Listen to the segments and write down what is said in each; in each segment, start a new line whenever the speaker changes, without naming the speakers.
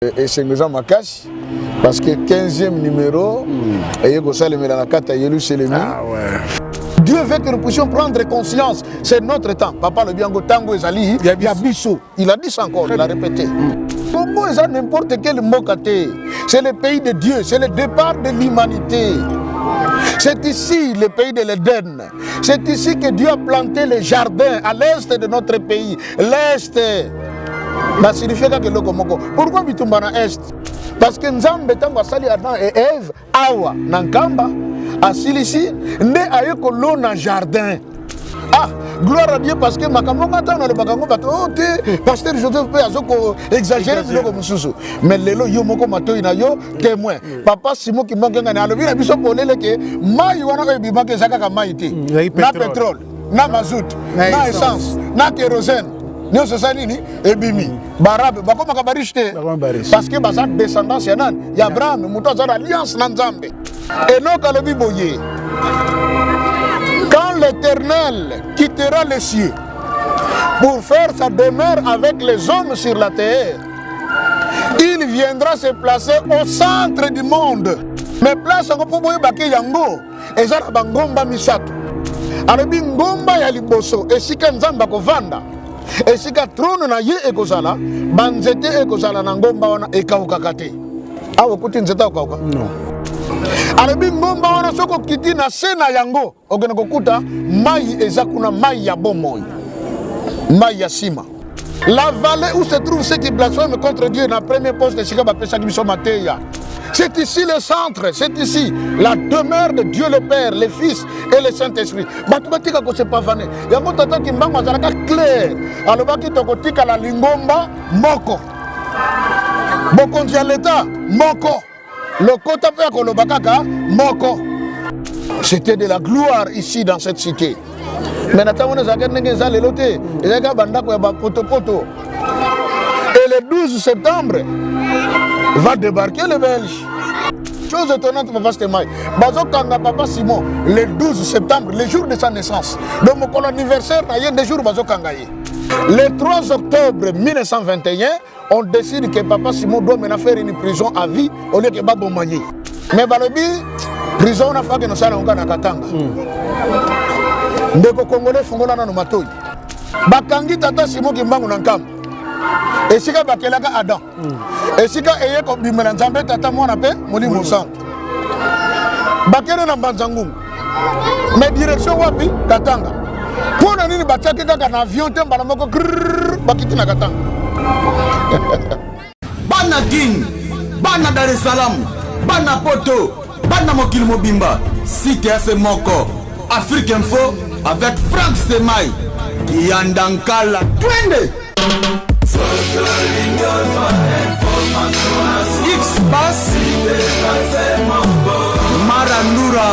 Et c'est nous ma cache parce que 15e numéro et Dieu veut que nous puissions prendre conscience. C'est notre temps. Papa le Biango Tango Ezali, il y a Bissou. Il a dit ça encore, il a répété. Congo est n'importe quel mot. C'est le pays de Dieu, c'est le départ de l'humanité. C'est ici le pays de l'Éden. C'est ici que Dieu a planté les jardins à l'est de notre pays. L'est. Pourquoi Bitumbana Est? Parce que Nzambe tango asali Adam et Ève awa nankamba asilisi nde ayeko lo na jardin. Ah, gloire à Dieu parce que makambo ngata na le bakango bato te pasteur Joseph pe azoko exagérer biloko mususu. Mais lelo yo moko matoyi na yo témoin. Papa Simon ki manganga na alobi na biso polele ke mai wana ebima ke zaka ka mai te. Na pétrole, na mazout, na essence, na kérosène. Nous sommes et bimi barabe bakoma kabarishte parce que basa descendance yanan ya Abraham muto za alliance na Nzambe et non kalobi boye quand l'Éternel quittera les cieux pour faire sa demeure avec les hommes sur la terre, il viendra se placer au centre du monde. Mais place ngo po boye baké yango ezara bangomba misato alobi ngomba ya liboso esika Nzamba kovanda. Et si ka trône na ye ekozala banzete ekozala na ngomba wana ekaukakate awo kuti nzeta ukauka non alobi ngomba wana soko kiti na sena yango ogena kokuta mai ezakuna mai ya bomoi mai ya sima. La vallée où se trouve ceux qui blasphèment contre Dieu na premier poste de Shikaba Pesaki biso Mateya. C'est ici le centre, c'est ici la demeure de Dieu le Père, le Fils et le Saint-Esprit. Batubatika ko se pavané. Yango tata ki mbango azalaka clair. Alobaki tokotika la lingomba moko. Bokonzi ya l'État moko. Le kota pe kolobakaka moko. C'était de la gloire ici dans cette cité. Mais natamona zaka ndenge za lelote, ezaka bandako ya ba poto. Et le 12 septembre va débarquer le Belge. Chose étonnante, Papa Stemai. Bazo Kanga Papa Simon, le 12 septembre, le jour de sa naissance. Donc mon anniversaire, il y a des jours Bazo Kangaye. Le 3 octobre 1921, on décide que Papa Simon doit maintenant faire une prison à vie au lieu que Babo Maye. Mais Balobi, prison on a fait que nous sommes en Katanga. Ndeko Congolais Fongola na Matoi. Bakangi Tata Simon Kimbangu Nankam. Et si bakelaka Adam. Et si eye ko bimela Nzambe tata mwana pe molimo centre. Bakere na Banzangum. Mais direction wapi Katanga. Pona nini bataki kaka na avion te mbala moko bakiti na Katanga.
Bana King, bana Dar es Salaam, bana Poto, bana Mokili Mobimba. Cité assez moko. Afrique Info avec Franck Stemai. Yandankala twende. X-Bass Marandura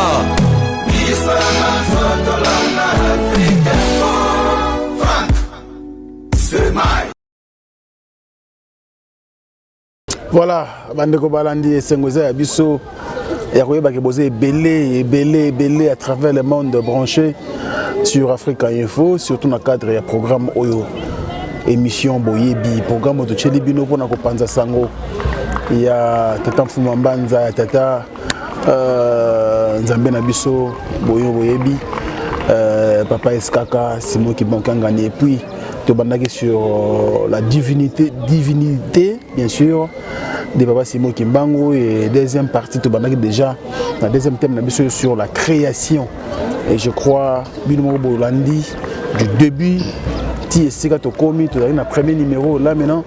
voilà, Bandeko Balandi et Sengoza Abisso et Royeba Kebosé belé à travers le monde branché sur Africa Info, surtout dans le cadre du programme Oyo. Émission Boyebi, programme de Chelibino pour Nakopanza Sango. Il y a Tata Mfumambanza, Tata Nzambe Nabiso, Boyebi, Papa Eskaka, Simon Kibankangani, et puis tu bandaki sur la divinité, bien sûr, de Papa Simon Kimbango, et deuxième partie, tu bandaki déjà, la deuxième thème Nabiso sur la création. Et je crois, Bino Bolandi, du début. Si c'est quand tu as un premier numéro, là maintenant,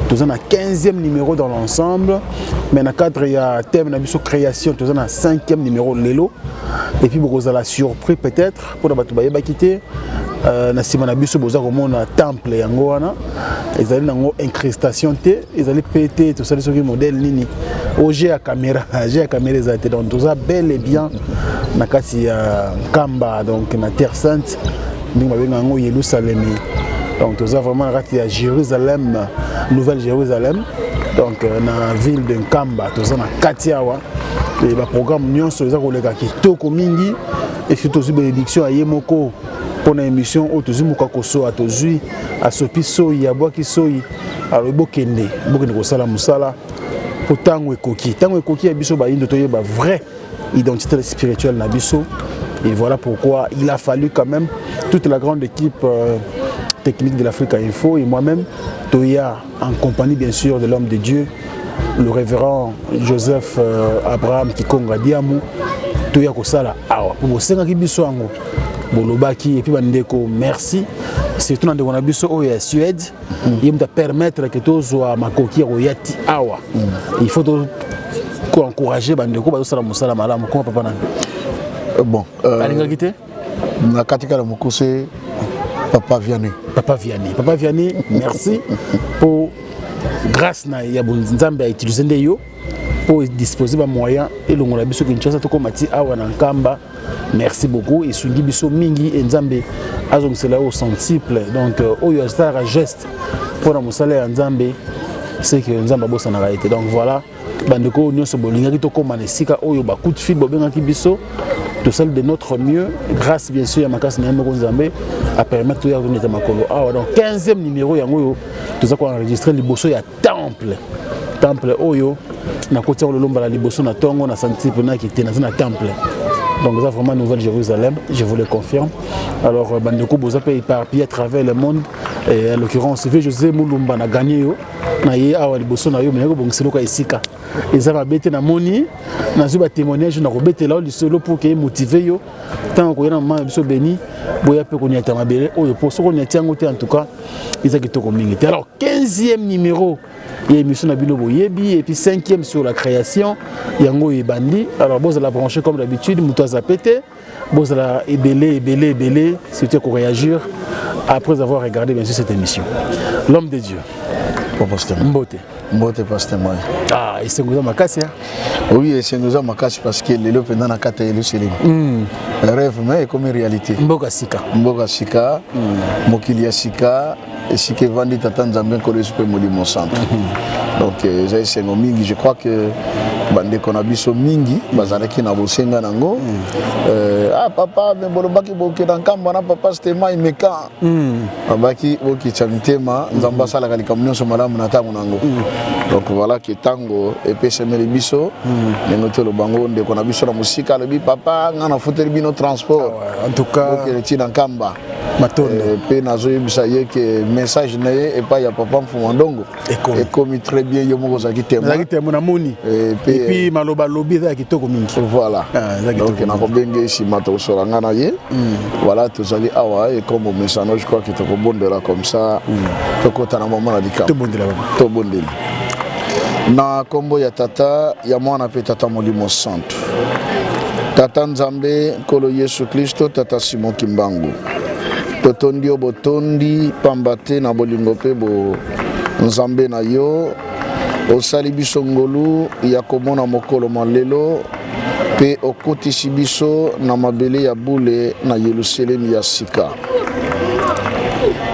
tu as un 15e numéro dans l'ensemble. Mais dans le cadre, il y a un thème de création, tu as un 5e numéro, Lelo. Et puis, vous avez la surprise peut-être, pour la quitter. Na simana biso boza komona temple yango wana ezali nango incrustation te ezali pété tout ça ce modèle nini oje ya caméra ezali donc tout ça bel et bien na kati ya Kamba donc na Terre Sainte ndinga benga ngo Yerusalem. Donc tout ça vraiment à Jérusalem, Nouvelle Jérusalem, donc dans la ville de Nkamba, tout ça dans Katiawa. Et le programme Nyon sur les collègues qui toko mingi et surtout aussi bénédiction à Yemoko pour une émission où tous mukakoso à tous à sopi soyi à bois qui soyi alors bokende ko sala musala pour tango ekoki ya biso ba indo toye ba vraie identité spirituelle na biso. Et voilà pourquoi il a fallu quand même toute la grande équipe technique de l'Afrique Info et moi-même, Toya, en compagnie bien sûr de l'homme de Dieu, le révérend Joseph Abraham Kikonga Diamou, Toya Kosala Awa. Pour vous senga kibiso ango, bolobaki et puis bandeko merci. Surtout dans le Bonabiso au Suède, il me permettre que tous soient ma coquille royati Awa. Il faut encourager bandeko ba sala musala malamu ko papa nani.
Bon, na katika la mukuse Papa Vianney. Papa Vianney, merci pour grâce na ya bonzambe a utiliser ndeyo pour disposer ba moyens et le ngona biso Kinshasa to komati awa na nkamba. Merci beaucoup et sungi biso mingi et nzambe azong cela au sensible donc oyo star geste pour na musala ya nzambe c'est que nzamba bossa na réalité donc voilà bandeko nyonso bolinga to koma nesika oyo ba coup de fil bobenga ki biso tout celle de notre mieux grâce bien sûr à Makasi na Moko Nzambe à permettre de revenir makolo ah donc 15e numéro yango tout ça qu'on enregistré liboso ya temple oyo na côté on le lomba la liboso na tongo na santi pena qui était dans un temple donc ça vraiment nouvelle Jérusalem je vous le confirme alors bandeko boza pe éparpillé à travers le monde et en l'occurrence V José Mulumba na gagné yo na ye awa liboso na yo mais ko bongiselo ka isika et ça va bêter na moni na zuba témoignage na ko bêter là le solo pour que motiver yo tant ko yana mama biso béni boya pe ko nyata mabele oyo pour so ko nyati yango te en tout cas ils qui to ko mingi alors 15e numéro et émission na bino boyebi et puis 5e sur la création yango ebandi alors boza la brancher comme d'habitude mutoza pété boza la ebélé c'était qu'on réagir après avoir regardé bien sûr cette émission l'homme de Dieu Mbote pasteur Mai.
Ah, et c'est Ngoza Makasi.
Oui, c'est Ngoza Makasi parce que le pendant la carte Jérusalem. Rêve mais comme réalité.
Mboka Sika,
Mokilia Sika et si que vandi tata Nzambe ko le super molimo centre. Donc c'est mingi, je crois que bande qu'on a biso mingi bazalaki na bosenga nango. Ah papa me bolobaki boke dans kamba na papa c'était Mai meka. Babaki oki chamtema Nzamba sala kalika munyo malamu na tango nango. Donc voilà que tango et puis c'est biso mais noté le bango de qu'on a biso la musique le bi papa ngana fouter bino transport
en tout cas
OK le ti dans kamba
matondo
pe nazo yebisa ye que message na ye et pas ya papa mfumandongo et comme très bien yo moko zaki temo
na moni et puis maloba lobi za kitoko mingi
voilà donc na ko benge si mato soranga na ye voilà tous allez awa et comme message je crois que to ko bondela comme ça to ko tana maman na dika to bondela na kombo ya tata ya mwana pe tata molimo santo tata Nzambe kolo Yesu Kristo tata Simon Kimbangu totondi obotondi pambate na bolingo pe bo Nzambe na yo osali biso ngolu ya komona mokolo malelo pe okotisi biso na mabele ya bule na Yerusalem ya sika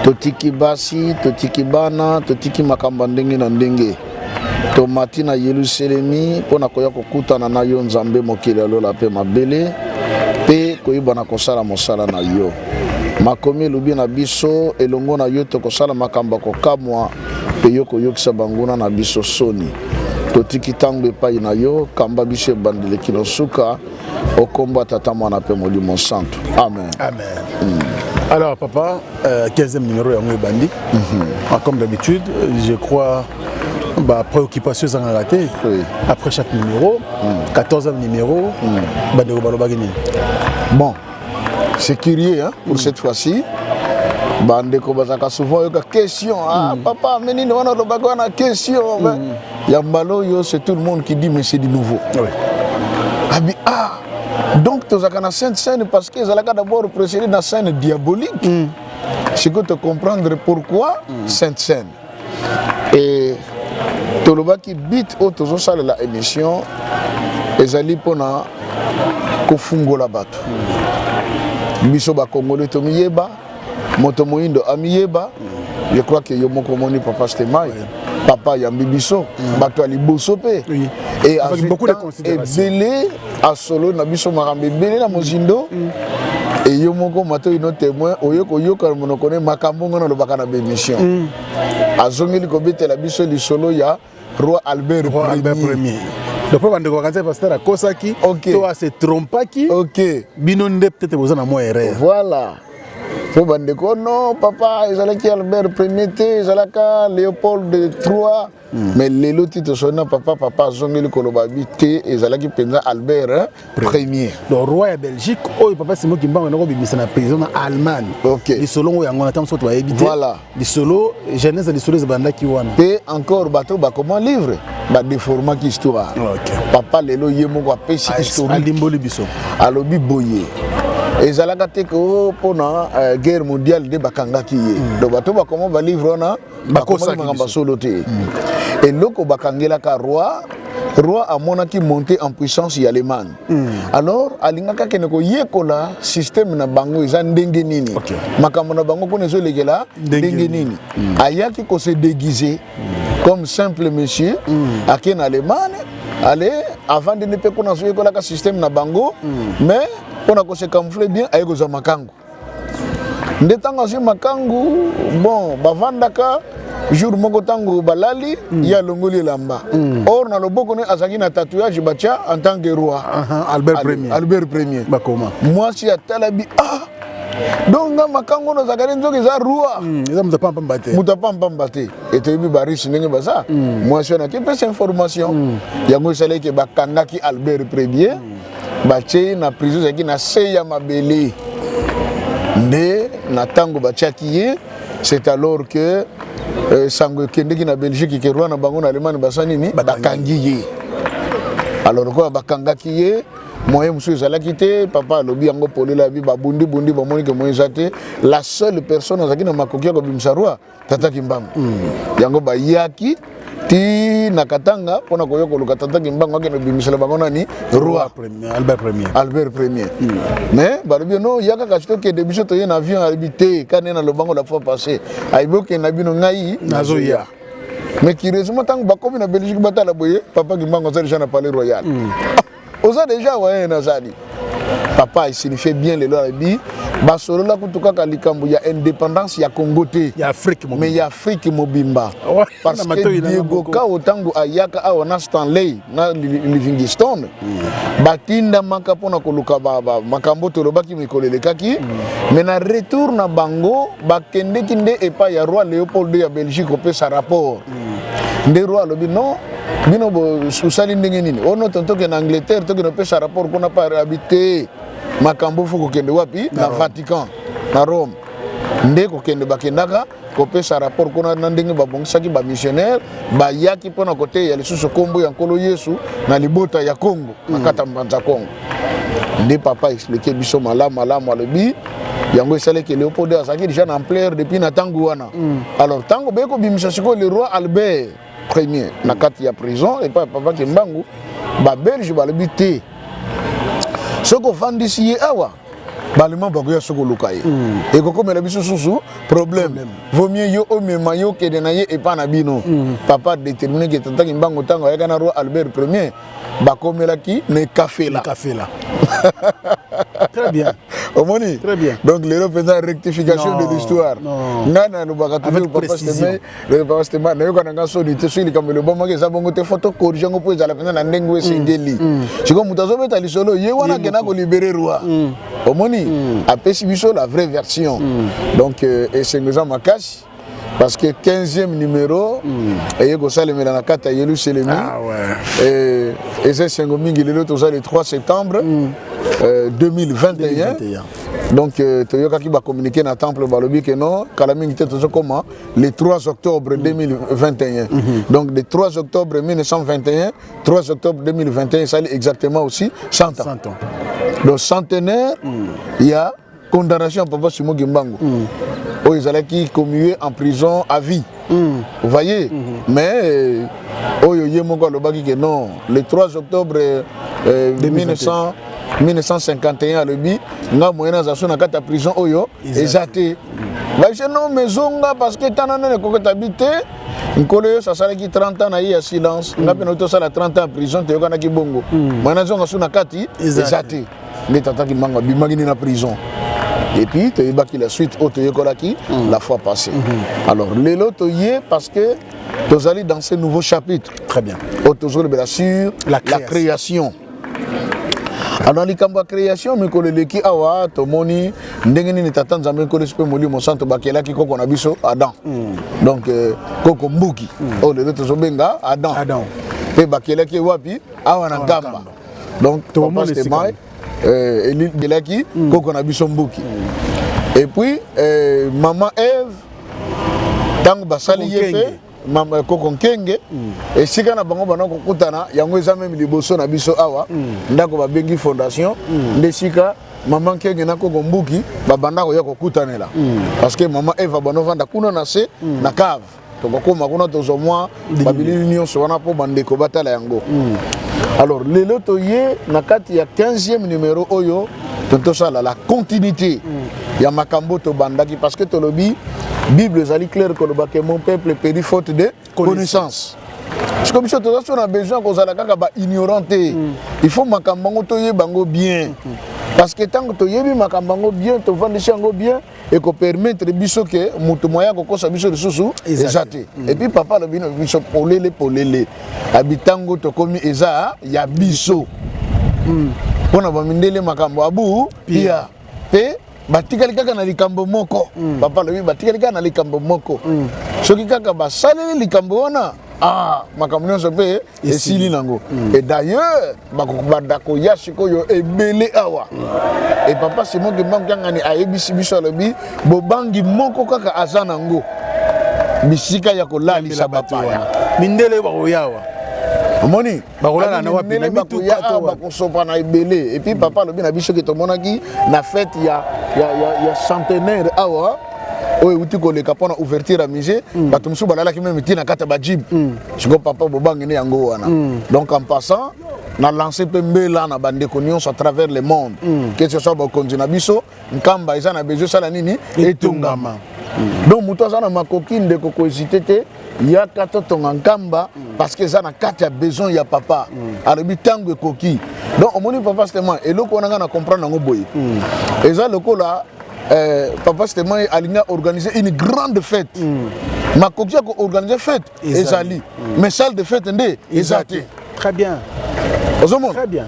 totiki basi totiki bana totiki makamba ndenge na ndenge tomati na Yerusalemi pona koya kokutana na yo Nzambe mokili alola pe mabele pe koyibana kosala mosala na yo makomi elobi na biso elongo na yo tokosala makambo kokamwa pe yo koyokisa banguna na biso soni totiki tango epai na yo kamba biso ebandeli kino suka okomba tata mwana pe molimo santo amen
Alors papa 15e numéro ya ngwe bandi comme d'habitude je crois bah préoccupation ça raté après chaque numéro 14e numéro bande balobagini
bon c'est curieux hein pour cette fois-ci bande ko bazaka souvent yo question ah papa menini wana lobago na question ya mbalo yo c'est tout le monde qui dit mais c'est du nouveau oui donc tu as une sainte scène parce que ça d'abord précédé dans scène diabolique c'est que te comprendre pourquoi sainte scène et toloba qui bit autour de la émission ezali pona kofungola bato biso ba congolais to miyeba moto moindo amiyeba je crois que yo moko moni papa Stemai papa yambi biso bato ali boso pe et avec
beaucoup de considération
belé a solo na biso marambe belé na mozindo et yo moko mato ino témoin oyo ka mono connaît makambo ngono lo bakana bémission azongeli ko betela biso li solo ya roi Albert Ier.
Donc pour bande ko kanza pasteur a kosaki to a se trompaki bino nde peut-être besoin na mo erreur.
Voilà. Pour bande ko non papa ezalaki Albert Ier ezalaka Léopold III mais lelo tito sona papa zongeli ko lobabi te ezalaki penza Albert Ier.
Le roi de Belgique oyo papa Simon Kimbangu nako bimisa na président na Allemagne. Li solo yango na tam so to éviter.
Voilà.
Li solo jeunesse li solo zebandaki wana.
Et encore bateau ba comment livre ba déformat qui histoire. Papa lelo yemo ko pesi histoire.
Alimboli biso.
Alobi boye. Ezalaka te ko pona guerre mondiale de bakangaki ye. Donc bateau ba comment ba livre na ba ko solo te. Et loko bakangela ka roi a monaki monté en puissance ya Allemagne. Alors alingaka keneko yekola système na bango eza ndenge nini. Makambo na bango ko nezo legela ndenge nini. Ayaki ko se déguiser comme simple monsieur en Allemagne. Allez avant de ne pas connaître yekola ka système na bango mais on a se camoufler bien ayeko za makangu. Ndetanga si makangu bon bavandaka jour moko tango balali ya longoli lamba or na loboko ne azaki na tatouage bacha en tant que roi Albert Ier
bakoma
moi si atalabi donc makango no zakari nzoki za roi
eza
mutapamba te et tebi baris ndenge baza moi si na kepe cette information yango sale ke bakangaki Albert Ier bache na prison zaki na seya mabele nde na tango bachaki ye c'est alors que sango kendeki na Belgique ke roi na bango na Allemagne basani ni bakangi ye alors quoi bakangaki ye moyen musu ezalaki te papa lobi yango polela bi babundi bamoni ke moyen zate la seule personne azaki na makoki ko bimsa roi Tata Kimbangu yango bayaki ti nakatanga pona koyo ko luka Tata Kimbangu akeno bimisela bango nani roi Albert Ier mais balobi no yaka kachito ke debiso to ye na avion habité kanena lo bango la fois passé aiboke na bino ngai nazoya mais curieusement tant bakomi na Belgique batala boye papa Kimbangu ça déjà na palais royal oza déjà ouais nazali papa il signifie bien le lobi basolo la kutuka kalikambu ya indépendance ya Congo te
ya Afrique
mais ya Afrique mobimba parce que Diego ka otango ayaka awana Stanley na Livingstone batinda maka pona koluka makambo tolobaki mikolelekaki mais na retour na bango bakende kinde epa ya roi Léopold ya Belgique opesa rapport nde roi lobi non bino bo susali ndenge nini ono tonto ke na Angleterre to ke no pesa rapport kuna pa habité makambo fuko kende wapi na Vatican na Rome nde ko kende bakendaka ko pesa rapport kuna na ndenge babongisaki ba missionnaire ba yaki pona kote ya lisusu kombo ya nkolo Yesu na libota ya Congo nakata mbanza Congo nde papa expliquer biso malamu alobi yango esalaki Léopold azaki déjà en ampleur depuis na tango wana alors tango beko bimisa siko le roi Albert Ier na kati ya prison et pas papa Kimbangu ba belge balobi te soko fandisi ye awa balema bakoya soko lukaye et kokomela biso susu problème vaut mieux yo omema yo kede na ye epa na bino papa déterminé que Tata Kimbangu tango ayaka na roi Albert Ier bakomelaki ne café là
très bien
Omoni.
Très bien.
Donc l'Europe est une rectification de l'histoire. Nana nous va toujours papa Stéma na yoka nga soni te sili comme le bon manga za bongo te photo corriger ngo poza la pena na ndengo esengeli. Siko mutazo beta lisolo ye wana kena ko libérer roi. Omoni apesi biso la vraie version. Donc esengeza makasi parce que 15e numéro et ko salemela na kata yelu selemi.
Ah ouais.
Et c'est sengo mingi le 3 septembre 2021. Donc Toyoka qui va communiquer dans le temple balobi que non Kalaming était comment le 3 octobre 2021. Donc le 3 octobre 1921, 3 octobre 2021 ça exactement aussi 100 ans.
100 ans.
Donc centenaire, il y a condamnation papa Simon Kimbangu. Ils allaient qui commuer en prison à vie. Vous voyez? Mais non, le 3 octobre 1951 le bi nga moyena za sona kata prison oyo ezate ba je non mezonga parce que tanana ne ko habité nkolo yo ça sala ki 30 ans na ya silence nga pena to sala 30 ans prison te yokana ki bongo moyena zonga sona kati ezate ne Tata Kimbangu bimaki na prison Et puis tu as la suite la fois passée. Alors lelo tu y parce que tu allé dans ce nouveau chapitre.
Très bien.
Toujours sur la création. Alors la création mais que le qui awa to moni ndengeni ni tata nzambe ko le super moli mo santo bakela ki ko na biso Adam. Donc koko mbuki. Oh le to benga Adam. Pe bakela ki wapi awa na ngamba. Donc to mo le mai Eli Belaki, Koko Nabiso Mbuki. Et puis, maman Ève, Tango Basali Yepe, maman Koko Nkenge, et si on a bango bango kutana, yango eza même liboso na biso awa, ndako ba bengi fondation, ndesika maman Nkenge na Koko Mbuki, ba bandako ya kokutanela. Parce que maman Ève banovanda kuna na se na cave. Donc comme kuna tozo moi, babili union so wana po bandeko batala yango. Alors, le lotoye, nakati ya 15e numéro oyo, tonto sala la continuité. Ya makambo to bandaki parce que tolobi Bible zali clair que mon peuple périt faute de connaissance. Parce que biso to on a besoin qu'on zala kaka ba ignoranté. Il faut makambo toye bango bien. Parce que tant que tu yebi makambango bien, tu vends les bien et qu'on permettre biso que mutu moya ko kosa biso de susu ezate. Et puis papa le bino biso polele habitango to komi eza ya biso. Pona ba mindele makambo abu pia pe batikali kaka na likambo moko. Papa le batikali kaka na likambo moko. Soki kaka ba saleli likambo wana makambo so pe esili nango. Et d'ailleurs bakoko ya sikoyo ebele awa. Et papa c'est moi qui manque ngani ayebisi biso lobi bobangi moko kaka azana ngo. Bisika ya kolalisa bato wana. Mindele bakoyawa. Moni bakolala na wapi na mitu kato bakosopa na ebele. Et puis papa lobi na biso ki tomonaki na fête ya centenaire awa. Oui, uti ko le kapona ouverture à musée, bato musu balala ki même tina kata ba jib. Siko papa bobangi ne yango wana. Donc en passant, na lancé pembela na bande nyonso à travers le monde. Que ce soit ba konzina biso, nkamba eza na besoin sala nini etungama. Donc muto za na makoki ndeko ko hésiter ya kato tonga nkamba parce que ça na kati a besoin ya papa. Arabi tango ekoki. Donc omoni papa seulement eloko na na comprendre ngo boy. Eza lokola papa Stéman a organisé une grande fête. Ma coquille a organisé fête. Ezali. Mais salle de fête, ezate.
Très bien.
Très bien.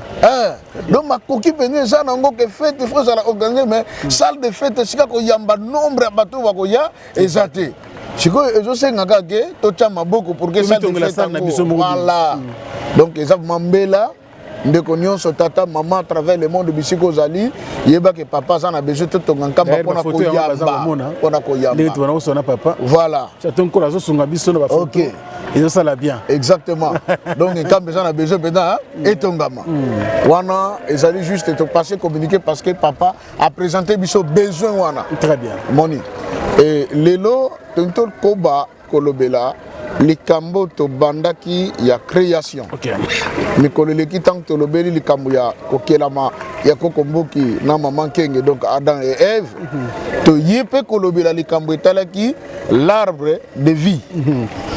Donc ma coquille venait ça nango que fête il faut ça organiser mais salle de fête c'est quoi yamba nombre à bateau wakoya ezate. Chiko ezo senga ke to chama beaucoup pour que salle de fête voilà. Donc ezab mambela ndeko nyonso tata maman à travers le monde bisiko zali yeba que papa ça na besoin de ton nkamba pona ko yamba pona ko yamba
les toi na papa
voilà
ça ton ko lazo sunga biso na ba photo
OK
et ça la bien
exactement donc nkamba ça na besoin maintenant et ton gama wana ezali juste te passer communiquer parce que papa a présenté biso besoin wana
très bien
moni et lelo tonto koba kolobela likambo to bandaki ya création.
OK.
Mikolo leki tant to lobeli likambo ya kokelama ya kokomboki na maman Kenge donc Adam et Ève. To yepe kolobela likambo etalaki l'arbre de vie.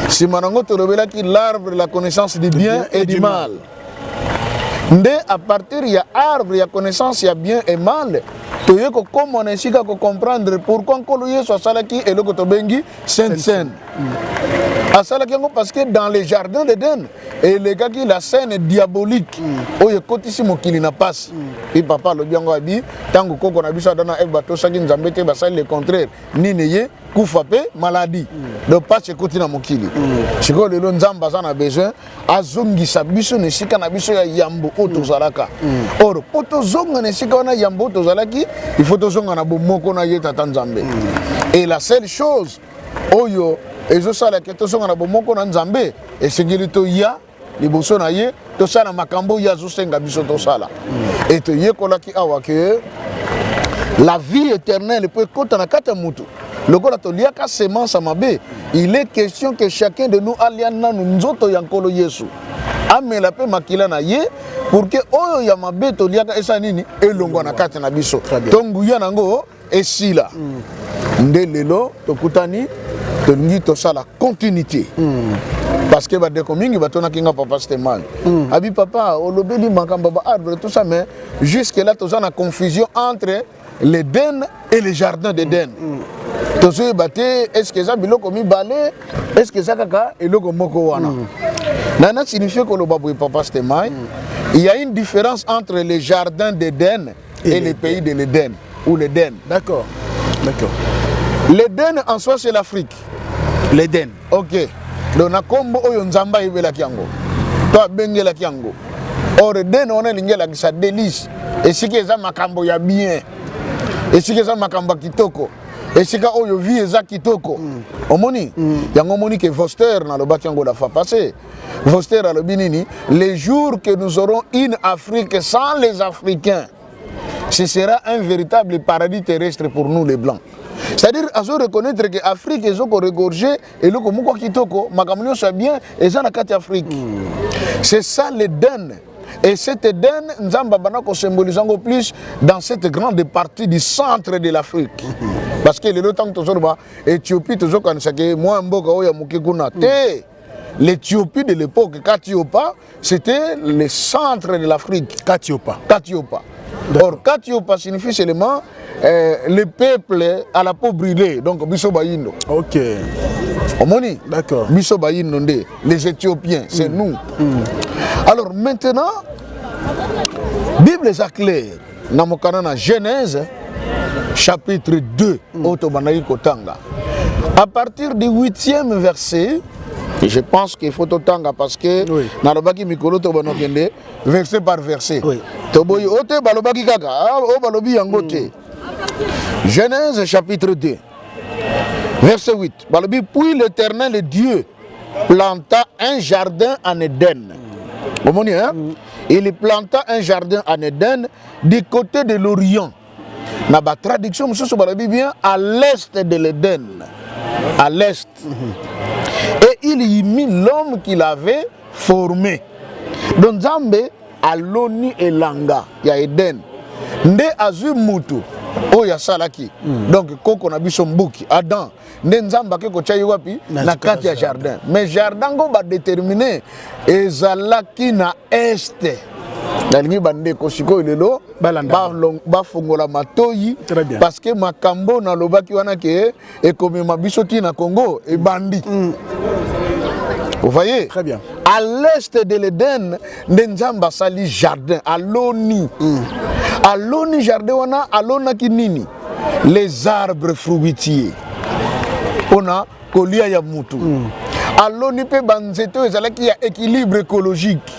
Si manango to lobelaki l'arbre de la connaissance du bien et du mal. Nde à partir ya arbre ya connaissance ya bien et mal. To yeko comment on essaie de comprendre pourquoi kolo yeso salaki et loko to bengi saint. Parce que dans les jardins d'Éden, et les gars qui la scène est diabolique. Oh, il côté si mon kili n'a pas. Et papa le bien a dit, tant que qu'on a vu ça dans un bateau, ça qui nous embête, c'est le contraire. Ni n'ayez, coup frappé, maladie. Donc pas ce côté dans mon kili. C'est que le long zamba a besoin, azongi sa biso ne si kana biso ya yambo otozalaka. Or, poto zonga ne si kana yambo otozalaki, il faut tozonga na bomoko na yeta tanzambe. Et la seule chose, oyo et je sais que tout ça na bomoko na nzambe et sécurité ya liboso na ye to sala makambo ya zosenga biso to sala et to ye kolaki awa que la vie éternelle peut kota na kata mutu lokola to liaka semence mabe il est question que chacun de nous aliana nous nzoto ya nkolo Yesu amela pe makila na ye pour que oyo ya mabe to liaka esa nini elongo na kata na biso tongu ya nango esila nde lelo to kutani to ça la continuité Parce que badeko mingi batona kinga papa c'était mal. Abi papa, olobeli makamba ba arbre tout ça mais jusque là tous en confusion entre l'Éden et le jardin d'Éden. Tous baté est-ce que ça biloko mi balé, est-ce que ça kaka eloko moko wana. Nana signifie que le babou papa c'était mal. Il y a une différence entre le jardin d'Éden et le pays de l'Éden ou l'Éden.
D'accord. D'accord.
L'Éden en soi c'est l'Afrique.
L'Éden.
OK. Donc na kombo oyo nzamba ibela kiango. To bengela kiango. Or Eden on lingela sa délice. Et si que ça makambo ya bien. Et si que ça makambo kitoko. Et si que oyo vie eza kitoko. Omoni. Yango moni que Foster na lo bakiango la fa passer. Foster a le binini, les jours que nous aurons une Afrique sans les Africains. Ce sera un véritable paradis terrestre pour nous les blancs. C'est-à-dire, à se reconnaître que l'Afrique est regorgée et le Komoko Kitoko, Makamunio soit bien, et ça n'a qu'à Afrique. C'est ça l'Éden. Et cet Éden, Nzamba Banako symbolise encore plus dans cette grande partie du centre de l'Afrique. Parce que le temps que tu as Éthiopie, tu as moi, Mboka, Oya Mukikuna, l'Éthiopie de l'époque, Katiopa, c'était le centre de l'Afrique.
Katiopa.
Or, Katiopa signifie seulement le peuple à la peau brûlée, donc Biso Bayindo.
Ok.
Omoni?
D'accord.
Biso Bayindo, les Éthiopiens, c'est nous. Alors maintenant, Bible est claire. Dans mon Genèse, chapitre 2, Otobanaï Kotanga. À partir du 8e verset, et je pense qu'il faut autant parce que dans le baki mikolo to banokende verset par verset. To boy ote balobaki kaka o balobi yangote. Genèse chapitre 2 verset 8. Balobi puis l'Éternel Dieu planta un jardin en Éden. Vous comprenez hein? Il planta un jardin en Éden du côté de l'Orient. Dans la traduction monsieur balobi bien à l'est de l'Éden. À l'est. Et il y mit l'homme qu'il avait formé. Donc Zambe a l'oni et langa, ya Eden. Nde azu mutu, o ya salaki. Donc koko na biso mbuki, Adam. Nde Nzamba ke ko chayi wapi na kati ya jardin. Mais jardin go ba déterminer ezalaki na este. Nalingi bande ko siko lelo ba fongola matoyi parce que makambo na lobaki wana ke e comme mabiso ti na Congo e bandi. Vous voyez?
Très bien.
À l'est de l'Éden, Nzamba sali jardin, à l'oni. À l'oni jardin wana, à l'ona kinini. Les arbres fruitiers. On a kolia ya mutu. À l'oni pe banzeto ezalaki ya équilibre écologique.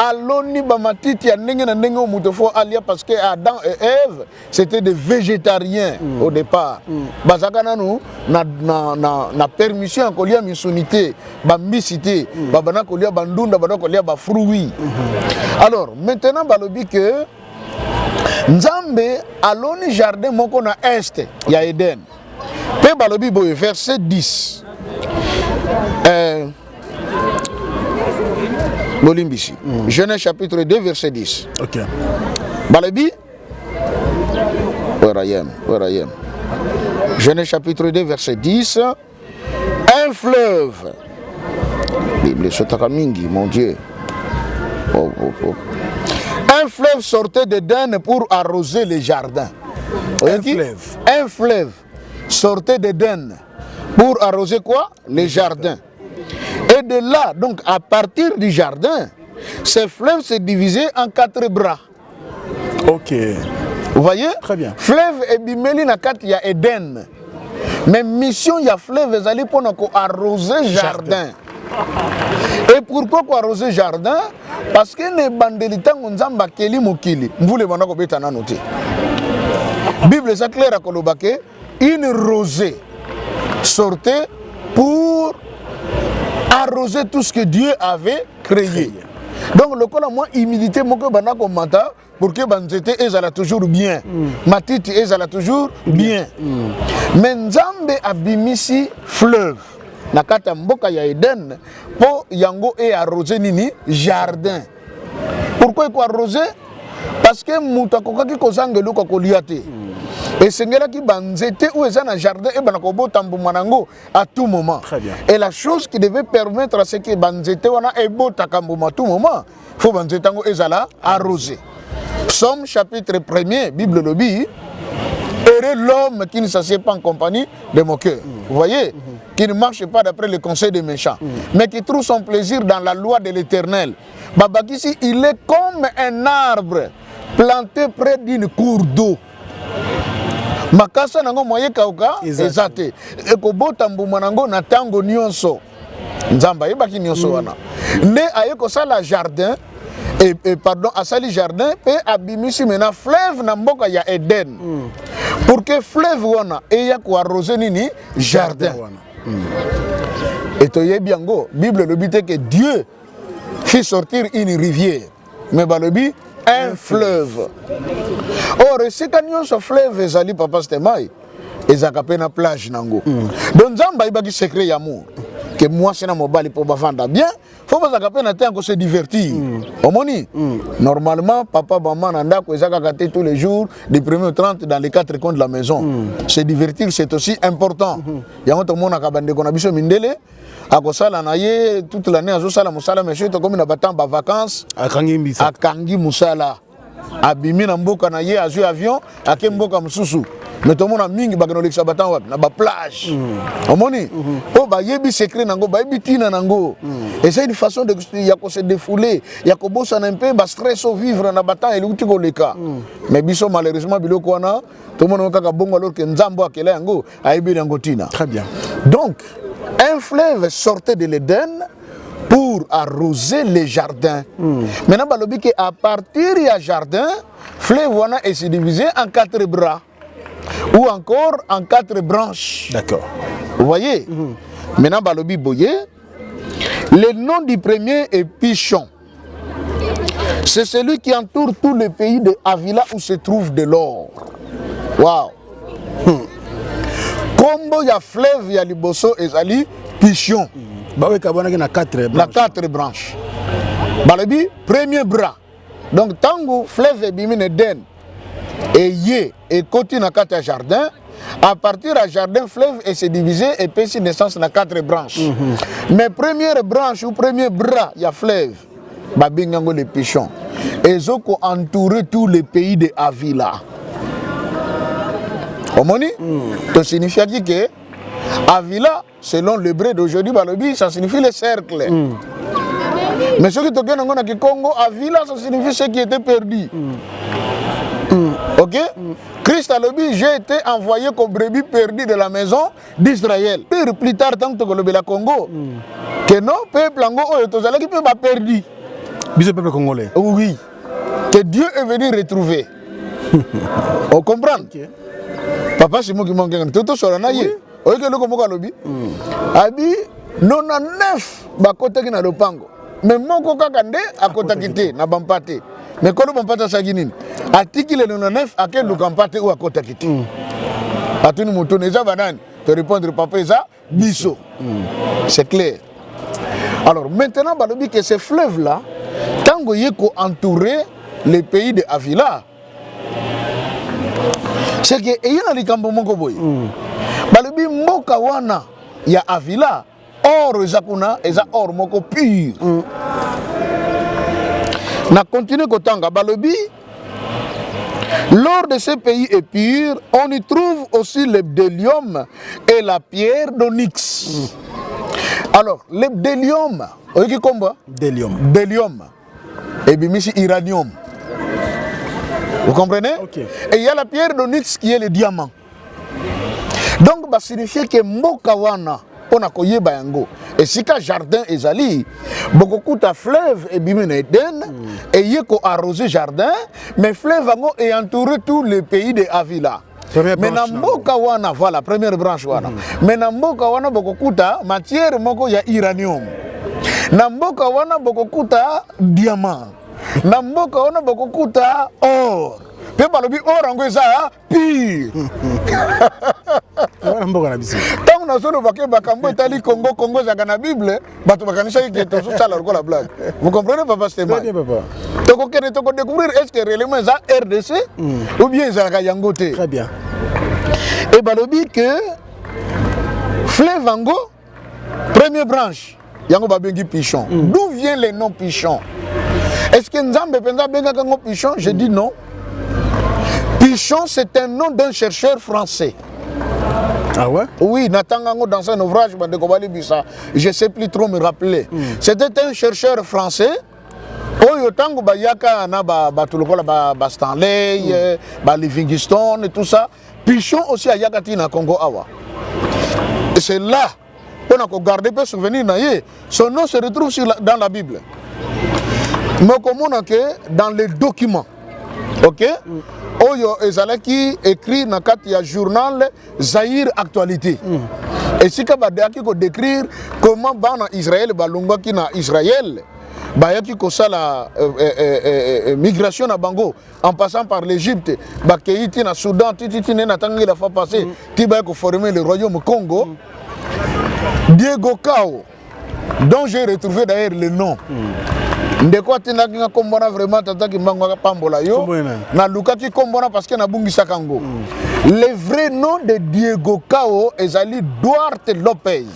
Aloni bamatiti ya ndenge na ndenge mutofo alia parce que Adam et Ève c'était des végétariens au départ. Bazaka nanu na permission kolia misunité, bambicité, babana kolia bandunda, babana kolia ba fruits. Alors maintenant balobi que Nzambe aloni jardin moko na est ya Eden. Pe balobi boye verset 10. Bolimbisi. Genèse chapitre 2 verset 10.
OK.
Balabi Where I am. Genèse chapitre 2 verset 10. Un fleuve. Bible Sotakamingi, mon Dieu. Un fleuve sortait d'Éden pour arroser les jardins. Un fleuve sortait d'Éden pour arroser quoi? Les jardins. Et de là, donc à partir du jardin, ce fleuve s'est divisé en 4 bras.
Ok.
Vous voyez?
Très bien.
Fleuve et bimeli na kat ya Eden. Mais mission ya fleuve ezali pour arroser jardin. Et pourquoi arroser jardin? Parce que les bandelitango nzamba keli mokili. Mvule banako beta na noté. Bible est claire à kolobake, une rosée sortait pour arroser tout ce que Dieu avait créé. Donc le col a moins humilité moko banako mata pour que banzete ezala toujours bien. Matiti ezala toujours bien. Mais Nzambe abimisi fleuve. Nakata mboka ya Eden po yango e arroser nini jardin. Pourquoi il faut arroser? Parce que muta kokaki kozanga luka koliate. Et c'est là qui banzete ou est un jardin et banakobo tambumanango à tout moment.
Très bien.
Et la chose qui devait permettre à ce que banzete wana e beau takambuma à tout moment, faut banzetango ezala arrosé. Psaume chapitre 1er, Bible lobby. Heureux l'homme qui ne s'assied pas en compagnie de moqueurs. Vous voyez, qui ne marche pas d'après les conseils des méchants, mais qui trouve son plaisir dans la loi de l'Éternel. Babakisi, il est comme un arbre planté près d'une cour d'eau. Makasa nango moye kauka ezate. Ekobota mbuma nango na tango nyonso. Nzamba yebaki nyonso wana. Ne ayeko sala jardin et pardon, asali jardin pe abimisi mena fleuve na mboka ya Eden. Pour que fleuve wana eya ko arroser nini jardin. Et toye biango, Bible le but que Dieu fit sortir une rivière. Mais balobi un fleuve. Or, c'est quand nous sommes fleuve ezali papa stemai, ezaka pe na plage nango. Donc nzamba ibaki secret d'amour. Que moi c'est na mobile pour bavanda bien, faut pas zaka pe na temps se divertir. Omoni. Normalement papa maman nanda ko ezaka gâter tous les jours du 1er au 30 dans les 4 coins de la maison. Se divertir c'est aussi important. Yango to mona ka bande ko na biso mindele. Akosala na ye toute l'année azosala musala monsieur to comme na batamba vacances akangi musala abimi na mboka na ye azui avion ake mboka mususu mais to mona mingi bakano lekisa batan wapi na ba plage omoni po ba yebi secret nango ba yebi tina nango et c'est une façon de ya ko se défouler ya ko bossa un peu ba stress au vivre na batan eluti ko leka mais biso malheureusement biloko wana to mona kaka bongo alors que nzambo akela yango ayebi yango tina.
Très bien.
Donc un fleuve sortait de l'Éden pour arroser les jardins. Maintenant, balobi que à partir du jardin, fleuve wana est divisé en 4 bras ou encore en 4 branches.
D'accord.
Vous voyez? Maintenant, balobi boye. Le nom du premier est Pichon. C'est celui qui entoure tout le pays de Avila où se trouve de l'or. Waouh! Combo ya fleuve ya liboso ezali Pichon.
Bawe kabonaki na 4 branches.
Na 4 branches. Balobi premier bras. Donc tango fleuve ebimi na Eden et ye et côté na 4 jardin. À partir du jardin fleuve et se divisé et pesi naissance na 4 branches. Mais première branche ou premier bras ya fleuve babingango le Pichon. Ezoko entourer tout le pays de Avila. Omoni, ça signifie que Avila, selon l'hébreu d'aujourd'hui, ça signifie le cercle. Mais ce qui est au Congo, Avila, ça signifie ce qui était perdu. Ok? Christ a dit, j'ai été envoyé comme brebis perdu de la maison d'Israël. Plus tard, tant que le Congo, que non, peuple ango, qui peut pas perdu.
Bisous peuple congolais.
Oui. Que Dieu est venu retrouver. On comprend? Papa, c'est moi qui manque un tout sur la naïe. Oye que le Congo lobby. Abi, 99 bakota qui na le pango. Mais mon coca kande à kota kité na bampate. Mais quand le bampate saginin, atiki le 99 à quel le bampate ou à kota kité. A tout le monde neza banane. Te répondre papa ça biso. C'est clair. Alors maintenant balobi que ce fleuve là, tango yeko entourer les pays de Avila. C'est que ayana likambo moko boy. Balobi mboka wana ya Avila or ezakuna eza or moko pur. Na continue kotanga balobi l'or de ce pays est pur, on y trouve aussi le bdellium et la pierre d'onyx. Alors, le bdellium, oyoki komba? Bdellium. Et bimisi iranium. Vous comprenez?
Okay.
Et il y a la pierre d'onyx qui est le diamant. Donc, ça signifie que mboka wana on a koyeba yango. Et si ka jardin ezali, beaucoup de fleuve et bimine Eden et yeko arrosé jardin, mais fleuve ango est entouré tout le pays de Avila. Mais na mboka wana voilà première branche wana. Mais na mboka wana beaucoup de matière moko ya uranium. Na mboka wana beaucoup de diamant. Na mboka wana beaucoup de or. Pe balobi or ango eza pire. Tant na solo bake bakambo etali Congo zaka na Bible, bato bakanisha ki to sala la blague. Vous comprenez papa Stéphane?
Très bien papa.
Toko kene toko découvrir est-ce que réellement ça RDC ou bien ça yangote.
Très bien.
Et balobi que fleuve Ango, première branche, yango babengi pichon. D'où vient le nom pichon? Est-ce que Nzambe penza benga kango pichon? Je dis non. Pichon, c'est un nom d'un chercheur français.
Ah ouais?
Oui, Nathan Gango dans un ouvrage, je ne sais plus trop me rappeler. C'était un chercheur français. Oyo tango ba yaka na ba tulokola ba Stanley, ba Livingstone et tout ça. Pichon aussi à Yakati na Congo awa. Et c'est là qu'on a gardé peu souvenir na ye. Son nom se retrouve dans la Bible. Mais comment que dans les documents. OK? Oyo ezalaki écrit na kati ya journal Zaïre Actualité. Et si ka ba décrire comment bana Israël balongwa ki na Israël. Bayaki kosala migration à Bango en passant par l'Égypte, Bakeiti na Soudan, titi na tangi la fois passée, tiba ko former le royaume Congo. Diego Cao, dont j'ai retrouvé d'ailleurs le nom. Ndeko atina kinga kombona vraiment tata ki mbangwa pambola yo. Na lukaki kombona parce que na bungisa kango. Le vrai nom de Diego Cao est Ali Duarte Lopez.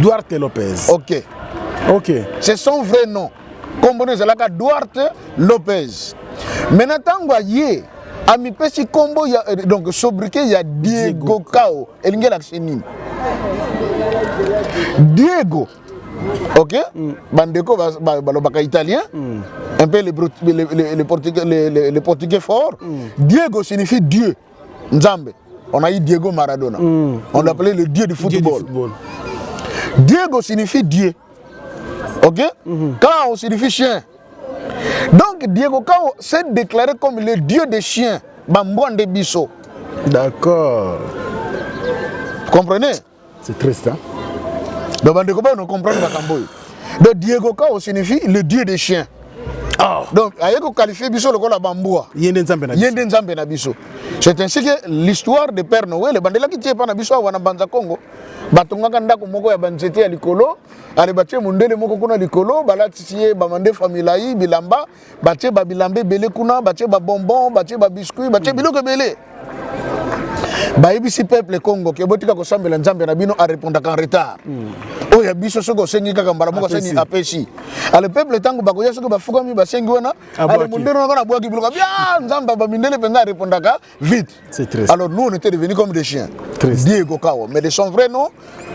Duarte Lopez.
OK.
Ok.
C'est son vrai nom. Comme on est Duarte Lopez. Maintenant, tango yé, ami pesi combo ya donc sobriquet il y a Diego Cao. Elingel aksenim. Diego. OK? Bandeko balobaka italien. Un peu les portugais forts. Diego signifie Dieu. Nzambe. On a eu Diego Maradona. On l'appelait le dieu du football. Diego signifie Dieu. OK? Cao signifie chien. Donc Diego Cao s'est déclaré comme le dieu des chiens. Bambouan de Bisso.
D'accord.
Vous comprenez?
C'est triste, hein?
Donc on comprend le Camboy. Donc Diego Cao signifie le dieu des chiens. Oh. Donc ayeko qualifier Bisso le la Bamboua. Yende Nzambe na Bisso. C'est ainsi que l'histoire de Père Noël, le bandela qui tient pas na Bisso wana banza Congo. Batongaka ndako moko ya banzete ya likolo ale batie mundele moko kuna likolo balatisie bamande familai bilamba batie babilambe belé kuna batie ba bonbon batie ba biscuit batie biloko belé bayebisi peuple Congo ke botika ko sambela Nzambe na bino a répondre en retard oya biso soko sengi kaka mbala moko seni apesi ale peuple tango bakoya soko bafukami basengi wana ale mundele na boaki biloko bien Nzamba ba mindele penga répondre vite. C'est triste. Alors nous on était devenus comme des chiens. Triste. Diego Cao, mais de son vrai nom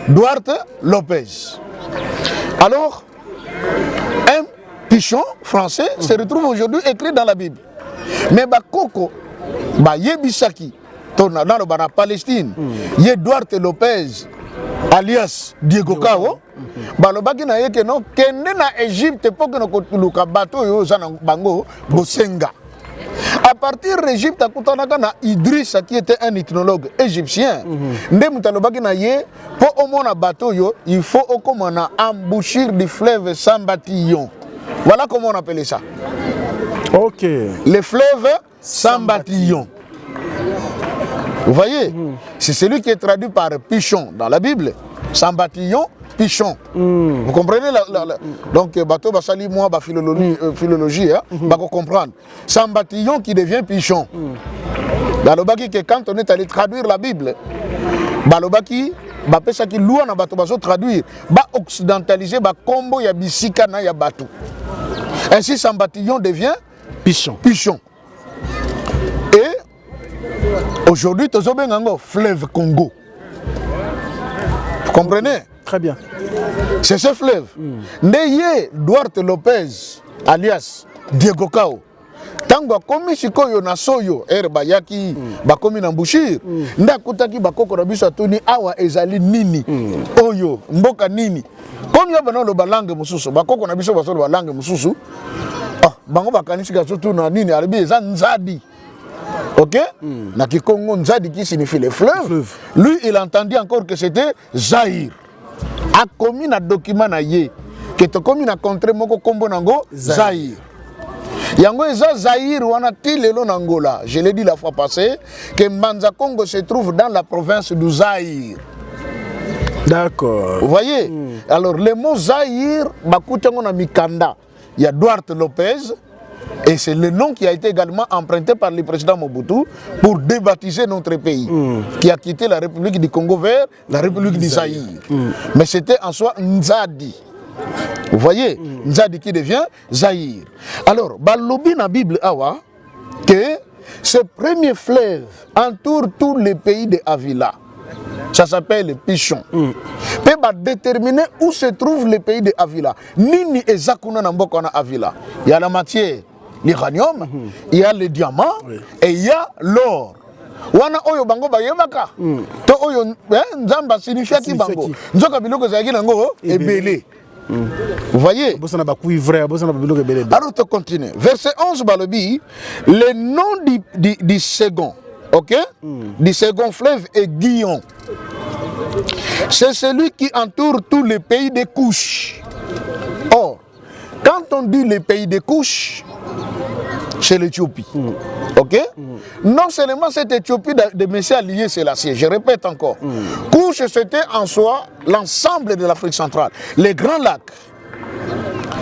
Duarte Lopez. Alors un pichon français se retrouve aujourd'hui écrit dans la Bible. Mais bakoko ba yebisaki dans la Palestine, yé Duarte Lopez alias Diego Cao, balobaki na yeke no kende na Égypte pour que no kotuluka bateau yo za na bango bosenga. À partir de l'Égypte, à Idriss, qui était un ethnologue égyptien, pour au moins un bateau, il faut au moins embouchure du fleuve Sambatiyon. Voilà comment on appelait ça.
Ok.
Le fleuve Sambatiyon. Vous voyez, c'est celui qui est traduit par Pichon dans la Bible. Sambatiyon, Pichon. Vous comprenez donc bateau basali moi ba philologie ba comprendre. Sambatiyon qui devient Pichon. Balobaki que quand on est allé traduire la Bible, balobaki ba pesa ki loi na bateau bazo traduire, ba occidentaliser ba kombo ya bisika na ya bateau. Ainsi Sambatiyon devient
Pichon.
Pichon. Et aujourd'hui tozobengango fleuve Congo. Vous comprenez?
Très bien.
C'est ce fleuve. Ndeye Duarte Lopez, alias Diego Cao. Tango komi sikoyo na soyo bayaki bakomi na mbushir. Nda kutaki bakoko na biso atuni awa ezali nini. Oyo mboka nini. Komi yaba lo balangue mususu bakoko na biso basolo balangue mususu. Ah bango bakanisi ka surtout na nini alibi eza nzadi. OK? Na Kikongo nzadi qui signifie le fleuve. Lui il entendit encore que c'était Zaïre. A commis un document na ye que to commis na contré moko kombo nango Zaïre. Yango eza Zaïre wana tilelo nangola. Je l'ai dit la fois passée que Manza Congo se trouve dans la province du Zaïre.
D'accord.
Vous voyez? Alors le mot Zaïre bakutango na mikanda. Il y a Duarte Lopez Et c'est le nom qui a été également emprunté par le président Mobutu pour débaptiser notre pays, qui a quitté la République du Congo vers la République du Zaïre. Mais c'était en soi Nzadi. Vous voyez, Nzadi qui devient Zaïre. Alors, balobi na Bible awa que ce premier fleuve entoure tous les pays de Avila. Ça s'appelle le Pichon. Peut déterminer où se trouve le pays de Avila. Nini ezakuna na mboka na Avila. Il y a la matière, l'uranium, il y a le diamant et il y a l'or. Wana oyo bango bayebaka. To oyo nzamba signifia ki bango. Nzoka biloko zaki nango ebele. Vous voyez? Alors, tu continues. Verset 11, balobi, le nom du second, ok? Du second fleuve est Guillon. C'est celui qui entoure tous les pays des couches. Or, quand on dit les pays des couches, c'est l'Éthiopie. Ok? Non seulement cette Éthiopie de Messie allié, c'est l'acier. Je répète encore. Couche, c'était en soi l'ensemble de l'Afrique centrale. Les grands lacs,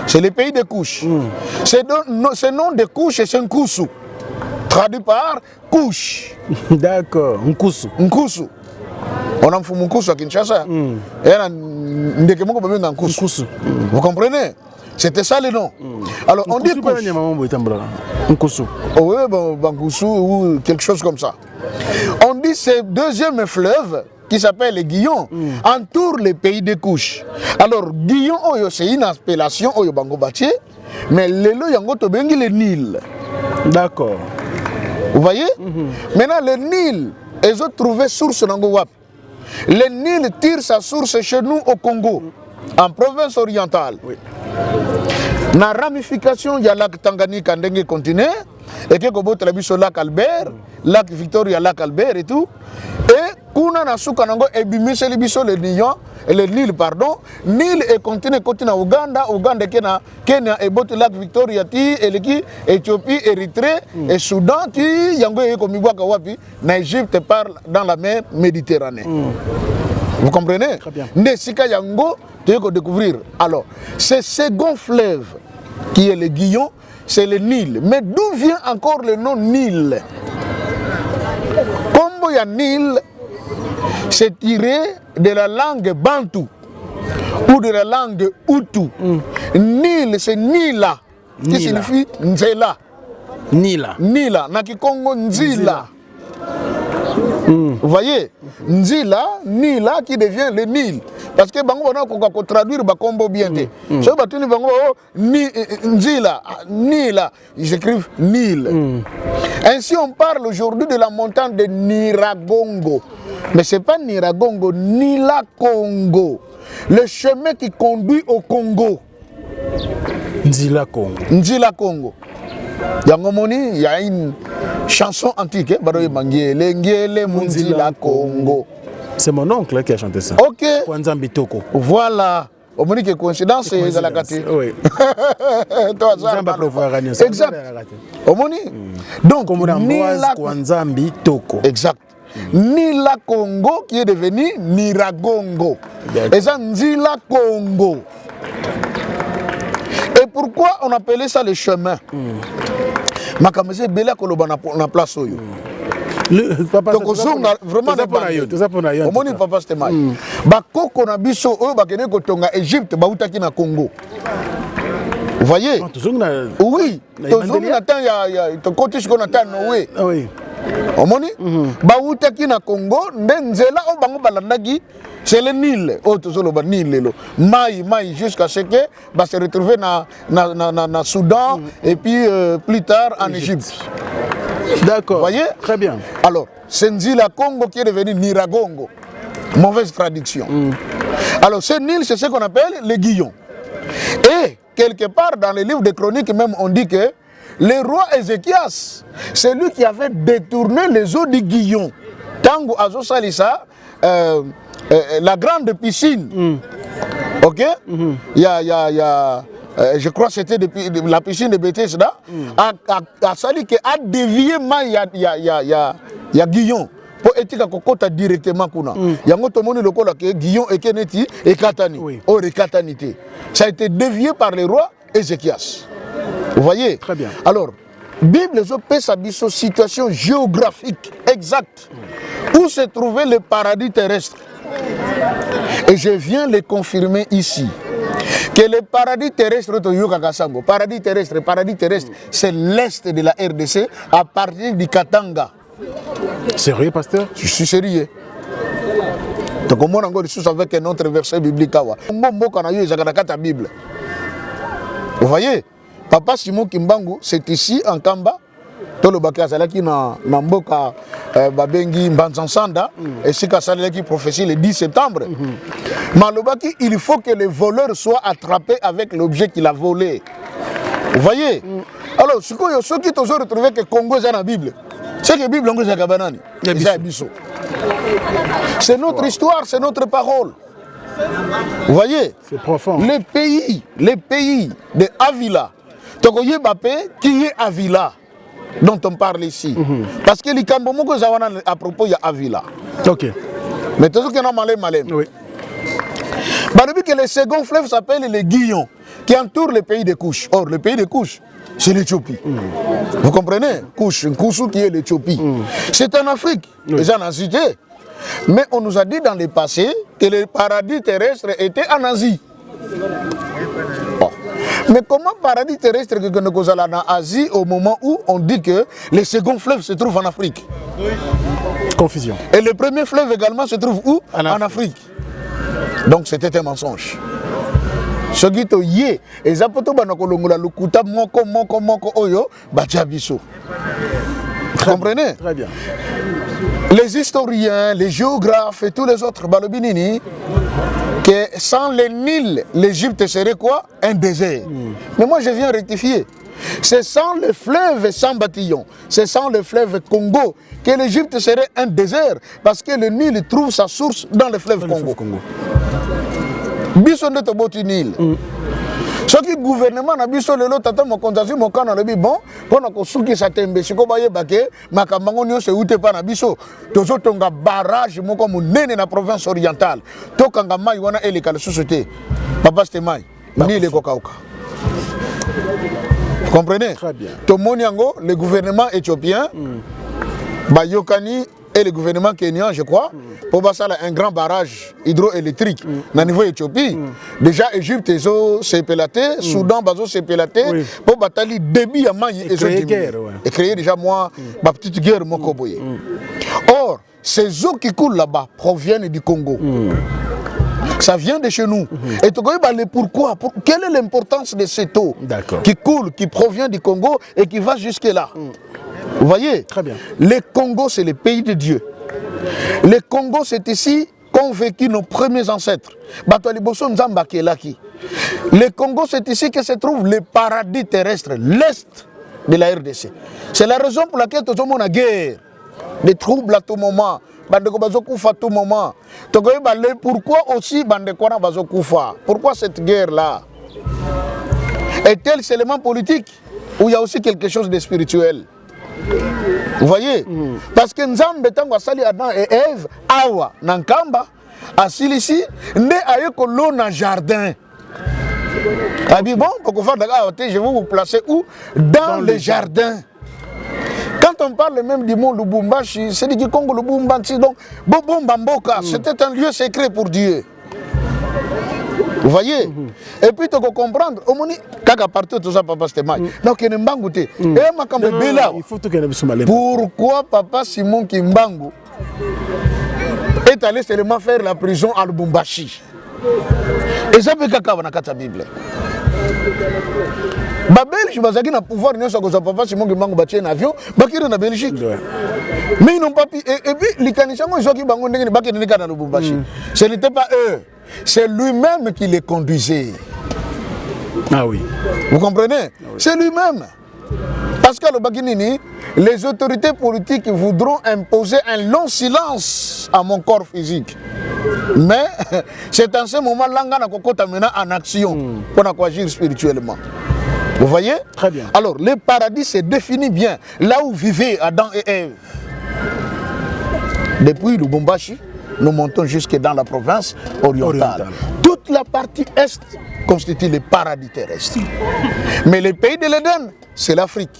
c'est les pays de couches. Ce nom de couche, c'est Nkusu. Traduit par couche.
D'accord, Nkusu.
Nkusu. On a fait Nkusu à Kinshasa. Nkusu. Vous comprenez? C'était ça le nom. Alors on dit Nkusu. Oui, Bankusu ou quelque chose comme ça. On dit ce deuxième fleuve qui s'appelle le Guillon entoure les pays de couches. Alors Guillon c'est une appellation oyo bango bâtier, mais lelo yango to bengi le Nil.
D'accord.
Vous voyez? Maintenant le Nil, ils ont trouvé source nango wap. Le Nil tire sa source chez nous au Congo, en province orientale. Oui. Na ramification, il y a lac Tanganyika ndenge continent et que kobote la biso lac Albert, lac Victoria, lac Albert et tout. Et kuna na suka nango ebimise le biso le Nil pardon, Nil et continent Uganda, Uganda Kenya et bote lac Victoria ti eleki Éthiopie, Érythrée et Soudan ti yango e komibwaka wapi na Égypte par dans la mer Méditerranée. Vous comprenez?
Très bien.
Nesika yango tu veux découvrir. Alors, ce second fleuve qui est le Guillon, c'est le Nil. Mais d'où vient encore le nom Nil? Comme il y a Nil, c'est tiré de la langue bantou ou de la langue hutu. Nil, c'est Nila, qui signifie Nzela.
Nila.
Nila, na Kikongo Nzila. Vous voyez, Nzila, Nila qui devient le Nil. Parce que bango on traduire ba combo bien té. So batuni bango Nzila, Nila, ils écrivent Nil. Ainsi on parle aujourd'hui de la montagne de Niragongo. Mais c'est pas Niragongo, Nila Congo. Le chemin qui conduit au Congo.
Nzila Congo.
Nzila Congo. Il y a une chanson antique, Nzila Congo.
C'est mon oncle qui a chanté ça.
Ok.
Kwanzambi Toko.
Voilà. Au moins que coïncidence, c'est la carte.
Oui.
Exact. Au moins. Donc,
Nila Kwanzambi Toko.
Exact. Nila Congo qui est devenu Niragongo. Et ça, Nzila Congo. Et pourquoi on appelait ça le chemin? Makamese Bela Koloba na place oyo. Donc vraiment omoni papa c'était mal. Bakoko na biso oyo bakene kotonga Égypte bautaki na Congo. Vous voyez? Oui, toujours na temps ya to côté ce qu'on attend Noé.
Oui.
Omoni? Bautaki na Congo ndenzela o bango balandaki. C'est le Nil, le Nil, Maï, jusqu'à ce que va se retrouver na Soudan et puis plus tard en Égypte.
D'accord.
Vous voyez?
Très bien.
Alors, c'est Nzila Congo qui est devenu Niragongo. Mauvaise traduction. Alors, ce Nil, c'est ce qu'on appelle le Guillon. Et quelque part dans les livres de chroniques, même on dit que le roi Ézéchias, c'est lui qui avait détourné les eaux du Guillon. Tango Azo Salissa. La grande piscine, ok? Il y a je crois que c'était depuis la piscine de Bethesda, a sali que a dévié il y a Guillon pour étika kokota directement kuna. Yango to moni lokola que Guillon et Keneti et Katani, ou Katanité. Ça a été dévié par le roi Ézéchias. Vous voyez?
Très bien.
Alors, Bible peut sa situation géographique exacte où se trouvait le paradis terrestre. Et je viens le confirmer ici. Que le paradis terrestre, paradis terrestre, c'est l'est de la RDC à partir du Katanga.
Sérieux, pasteur?
Je suis sérieux. Donc, on a encore avec un autre verset biblique. Bible. Vous voyez? Papa Simon Kimbangu, c'est ici en Kamba. Tout le Bakazalaki na Mboka Babengi Mbanzansanda et si Kassalaki prophétie le 10 septembre. Malobaki, il faut que le voleur soit attrapé avec l'objet qu'il a volé. Vous voyez? Alors, ce qui ont retrouvé que Congo est dans la Bible, c'est que la Bible est dans la c'est notre histoire, c'est notre parole. Vous voyez?
C'est profond.
Les pays de Avila, Togoye Bapé, qui est Avila, dont on parle ici. Parce que les Kambomoko Zawana à propos, il y a Avila.
Ok.
Mais tout ce qui est malin, malin.
Oui.
Depuis que le second fleuve s'appelle le Guillon, qui entoure le pays de Couche. Or, le pays de Couche, c'est l'Éthiopie. Vous comprenez? Couche, un Koussou qui est l'Éthiopie. C'est en Afrique, déjà en cité. Mais on nous a dit dans le passé que le paradis terrestre était en Asie. Bon. Mais comment paradis terrestre que nous allons en Asie au moment où on dit que le second fleuve se trouve en Afrique?
Confusion.
Et le premier fleuve également se trouve où? En Afrique. Donc c'était un mensonge. Ce qui est lié, et ça peut être lukuta moko oyo bachabiso. Vous comprenez?
Très bien.
Les historiens, les géographes et tous les autres balobinini, que sans le Nil, l'Égypte serait quoi? Un désert. Mais moi je viens rectifier. C'est sans le fleuve sans bâtillon, c'est sans le fleuve Congo que l'Égypte serait un désert, parce que le Nil trouve sa source dans le fleuve Congo. Biso nde toboti Nil. Soki gouvernement na biso lelo tata mokonzi mokana lebi bon pona ko suki sa tembe siko baye bake makambango nyonso ute pa na biso tozo tonga barrage moko munene na province orientale tokanga mai wana eleka le société papa c'était mai ni le kokauka. Vous comprenez? Très bien. Tomoni yango le gouvernement éthiopien bayokani et le gouvernement kenyan, je crois, pour passer un grand barrage hydroélectrique au niveau Éthiopie. Déjà, Égypte s'est pélaté, Soudan s'est pélaté, pour batailler débit à maille et créer déjà moi ma petite guerre Mokoboye. Or, ces eaux qui coulent là-bas proviennent du Congo. Ça vient de chez nous. Et tu connais pourquoi? Quelle est l'importance de cette eau qui coule, qui provient du Congo et qui va jusque là? Vous voyez?
Très bien.
Le Congo, c'est le pays de Dieu. Le Congo, c'est ici qu'ont vécu nos premiers ancêtres. Le Congo, c'est ici que se trouve le paradis terrestre, l'est de la RDC. C'est la raison pour laquelle tout le monde a guerre, des troubles à tout moment. À tout moment. Pourquoi aussi pourquoi cette guerre-là? Est-elle seulement politique ou il y a aussi quelque chose de spirituel? Vous voyez? Parce que Nzambe tango asali Adam et Ève awa nankamba asilisi nde ayeko lo na jardin. Abi bon, je vais vous placer où? Dans le jardin. Quand on parle même du mot Lubumbashi, c'est du Congo Lubumbashi, donc Bobombamboka, c'était un lieu secret pour Dieu. Vous voyez? Et puis tu peux comprendre, quand partout tout ça papa c'était mal. Donc il faut pourquoi papa Simon Kimbangu est allé seulement faire la prison à Lubumbashi? Et ça peut dans la Bible. Belge bazaki na pouvoir nyonso ko papa Simon Kimbangu batie un avion bakire na Belgique. Mais ils n'ont pas pu et puis les kanishango zoki bango ndenge bakire nika na Lubumbashi. Ce n'était pas eux, c'est lui-même qui les conduisait.
Ah oui.
Vous comprenez? C'est lui-même. Parce que le Baginini, les autorités politiques voudront imposer un long silence à mon corps physique. Mais c'est en ce moment-là qu'on a en action pour agir spirituellement. Vous voyez?
Très bien.
Alors, le paradis se définit bien là où vivaient Adam et Ève. Depuis Lubumbashi, nous montons jusque dans la province orientale. Toute la partie est constitue le paradis terrestre. Mais le pays de l'Éden, c'est l'Afrique.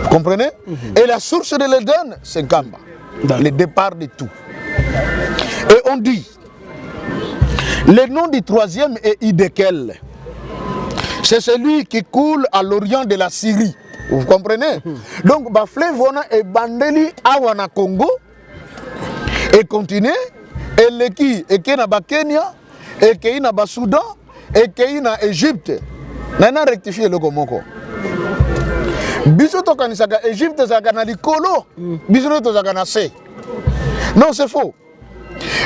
Vous comprenez? Et la source de l'Éden, c'est Ngamba. Le départ de tout. Et on dit, le nom du troisième est Idekel. C'est celui qui coule à l'orient de la Syrie. Vous comprenez? Donc, le fleuve est bandeli à Congo et continue. Et le qui est na Kenya, et qui est na Soudan, et qui est na Égypte. Nana rectifié le Gomoko. Bisoto kanisaka Égypte zakana likolo, bisoto zakana se. Non, c'est faux.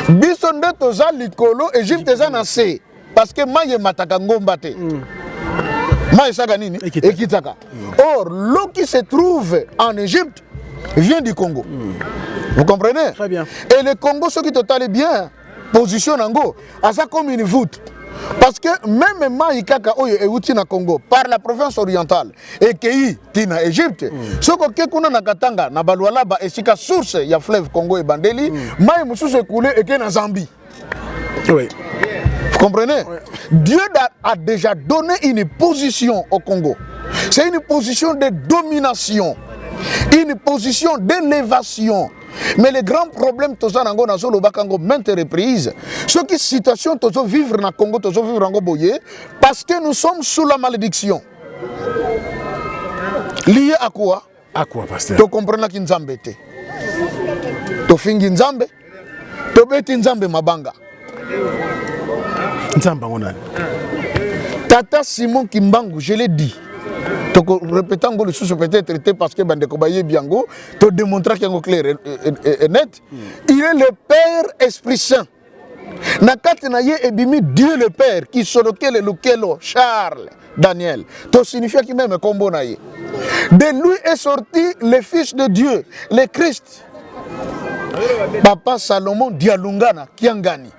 Bisonde toza likolo, Égypte zakana se. Parce que maye mataka ngombate. Maye saka nini? Ekitaka. Or, l'eau qui se trouve en Égypte vient du Congo. Vous comprenez?
Très bien.
Et le Congo, ce qui total bien, positionne en go, à ça comme une voûte. Parce que même Maïkaka Oyo et Outina Congo, par la province orientale, et Kei, Tina Égypte, ce que kuna na Katanga, na Balualaba, et Sika source, il y a fleuve Congo et Bandeli, Maï Moussou se coulé et Kena Zambie.
Oui.
Vous comprenez? Oui. Dieu a déjà donné une position au Congo. C'est une position de domination, une position d'élévation. Mais le grand problème, maintes reprises, ce qui situation vivre dans le Congo, vivre en Boye, parce que nous sommes sous la malédiction. Lié à quoi?
À quoi, pasteur?
Tu comprends que Nzambe te. Tu fingi Nzambe, tu beti Nzambe mabanga.
Nzambe onani.
Tata Simon Kimbangu, je l'ai dit. Répétant le sous peut-être parce que Bandeko Baye Biango te démontra qu'il est clair et net. Il est le Père Esprit Saint. Nakati na ye ebimi Dieu le Père qui solokele lukelo Charles Daniel. To signifie qu'il même combo na ye. De lui est sorti le Fils de Dieu, le Christ. Papa Salomon Dialungana Kiangani.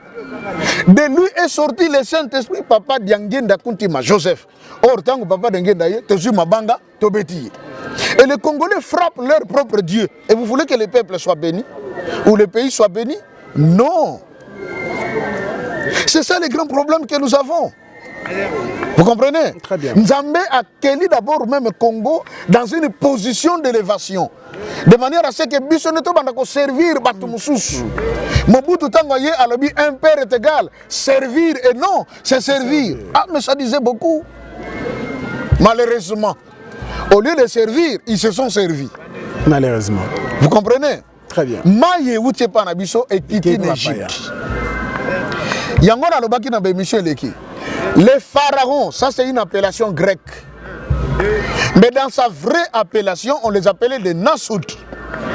De lui est sorti le Saint-Esprit, papa Diangenda Kuntima, Joseph. Or, tant que papa Diangenda, tu es Mabanga, tu bêtis. Et les Congolais frappent leur propre Dieu. Et vous voulez que le peuple soit béni? Ou le pays soit béni? Non. C'est ça le grand problème que nous avons. Vous comprenez?
Très bien.
Nzambe a accueilli d'abord même Congo dans une position d'élévation. De manière à ce que Bissoneto va servir Batumoussous. Mobutu Tangoye a dit un père est égal. Servir et non, c'est servir. Ah, mais ça disait beaucoup. Malheureusement, au lieu de servir, ils se sont servis.
Malheureusement.
Vous comprenez?
Très bien.
Maye Wouté Panabiso est quitté l'Égypte. Yangona Lobaki na bémission Leki. Les pharaons, ça c'est une appellation grecque. Mais dans sa vraie appellation, on les appelait les Nassout.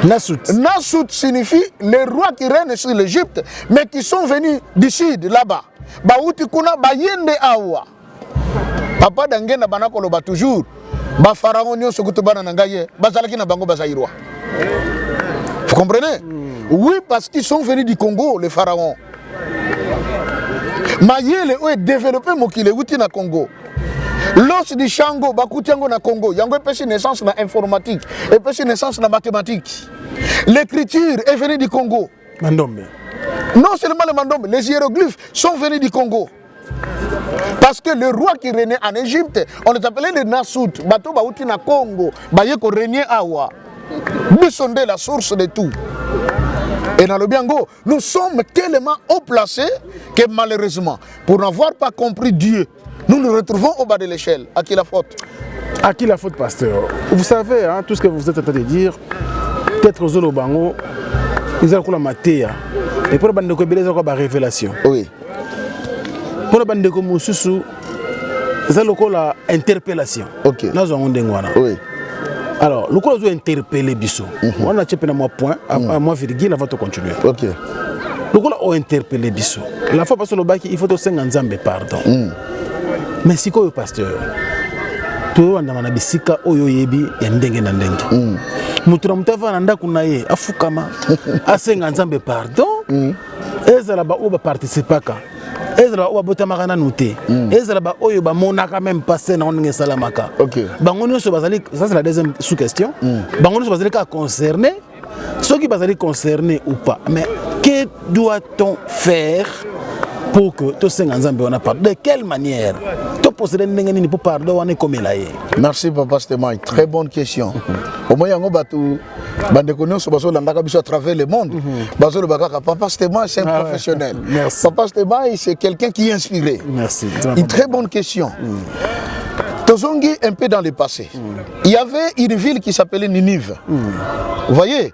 Nassout.
Nassout signifie les rois qui règnent sur l'Égypte, mais qui sont venus du sud, là-bas. Baouti kuna bayende awa. Papa d'Angena banako loba toujours. Ba pharaon nyo sokutu bana nangaye, bazalaki na bango bazairwa. Vous comprenez? Oui, parce qu'ils sont venus du Congo, les pharaons. Mayele est développé mokile outi na Congo. L'os du Chango, Bakutiango na Congo, Yango est naissance na informatique, et naissance na mathématiques. L'écriture est venue du Congo.
Mandombe.
Non seulement le Mandombe, les hiéroglyphes sont venus du Congo. Parce que le roi qui régnait en Égypte, on les appelait les Nassout, Bato Baouti na Congo, Bayeko régnait Awa. Nous sommes la source de tout. Et dans le Biango, nous sommes tellement haut placés que malheureusement, pour n'avoir pas compris Dieu, nous nous retrouvons au bas de l'échelle. À qui la faute?
À qui la faute, pasteur? Vous savez, hein, tout ce que vous êtes en train de dire, peut-être aux autres Bango, ils ont la matéa. Et pour le Bandeko, ils ont la révélation.
Oui.
Pour le Bandeko Moussoussou, ils ont la interpellation.
Ok.
Nous avons
oui.
Alors, nous avons interpellé Bissot. On a chepé un point, à moi virgule, avant de continuer.
Ok.
Nous avons interpellé Bissot. La fois passée, il faut 50 ans de pardon. Mais si quoi, pasteur, tout le monde a bisika oyo yebi ya ndenge na ndenge. Mutura mutava na ndaku na ye afukama asenga nzambe pardon. Ezala ba oba participaka. Ezala oba botamaka na nuté. Ezala ba oyo ba monaka même passer na ndenge salamaka.
OK.
Bangono so bazali, ça c'est la deuxième sous-question. Bangono so bazali ka concerné, ceux qui bazali concernés ou pas. Mais Que doit-on faire pour que tous ces Nzambe on a parlé? De quelle manière? Pour pardonner comme il a.
Merci Papa Stémaï, très bonne question. Au moins, à travers le monde. Papa Stémaï, c'est un professionnel.
Merci.
Papa Stémaï, c'est quelqu'un qui est inspiré.
Merci.
Une très bonne question. Tozongi un peu dans le passé. Il y avait une ville qui s'appelait Ninive. Vous voyez,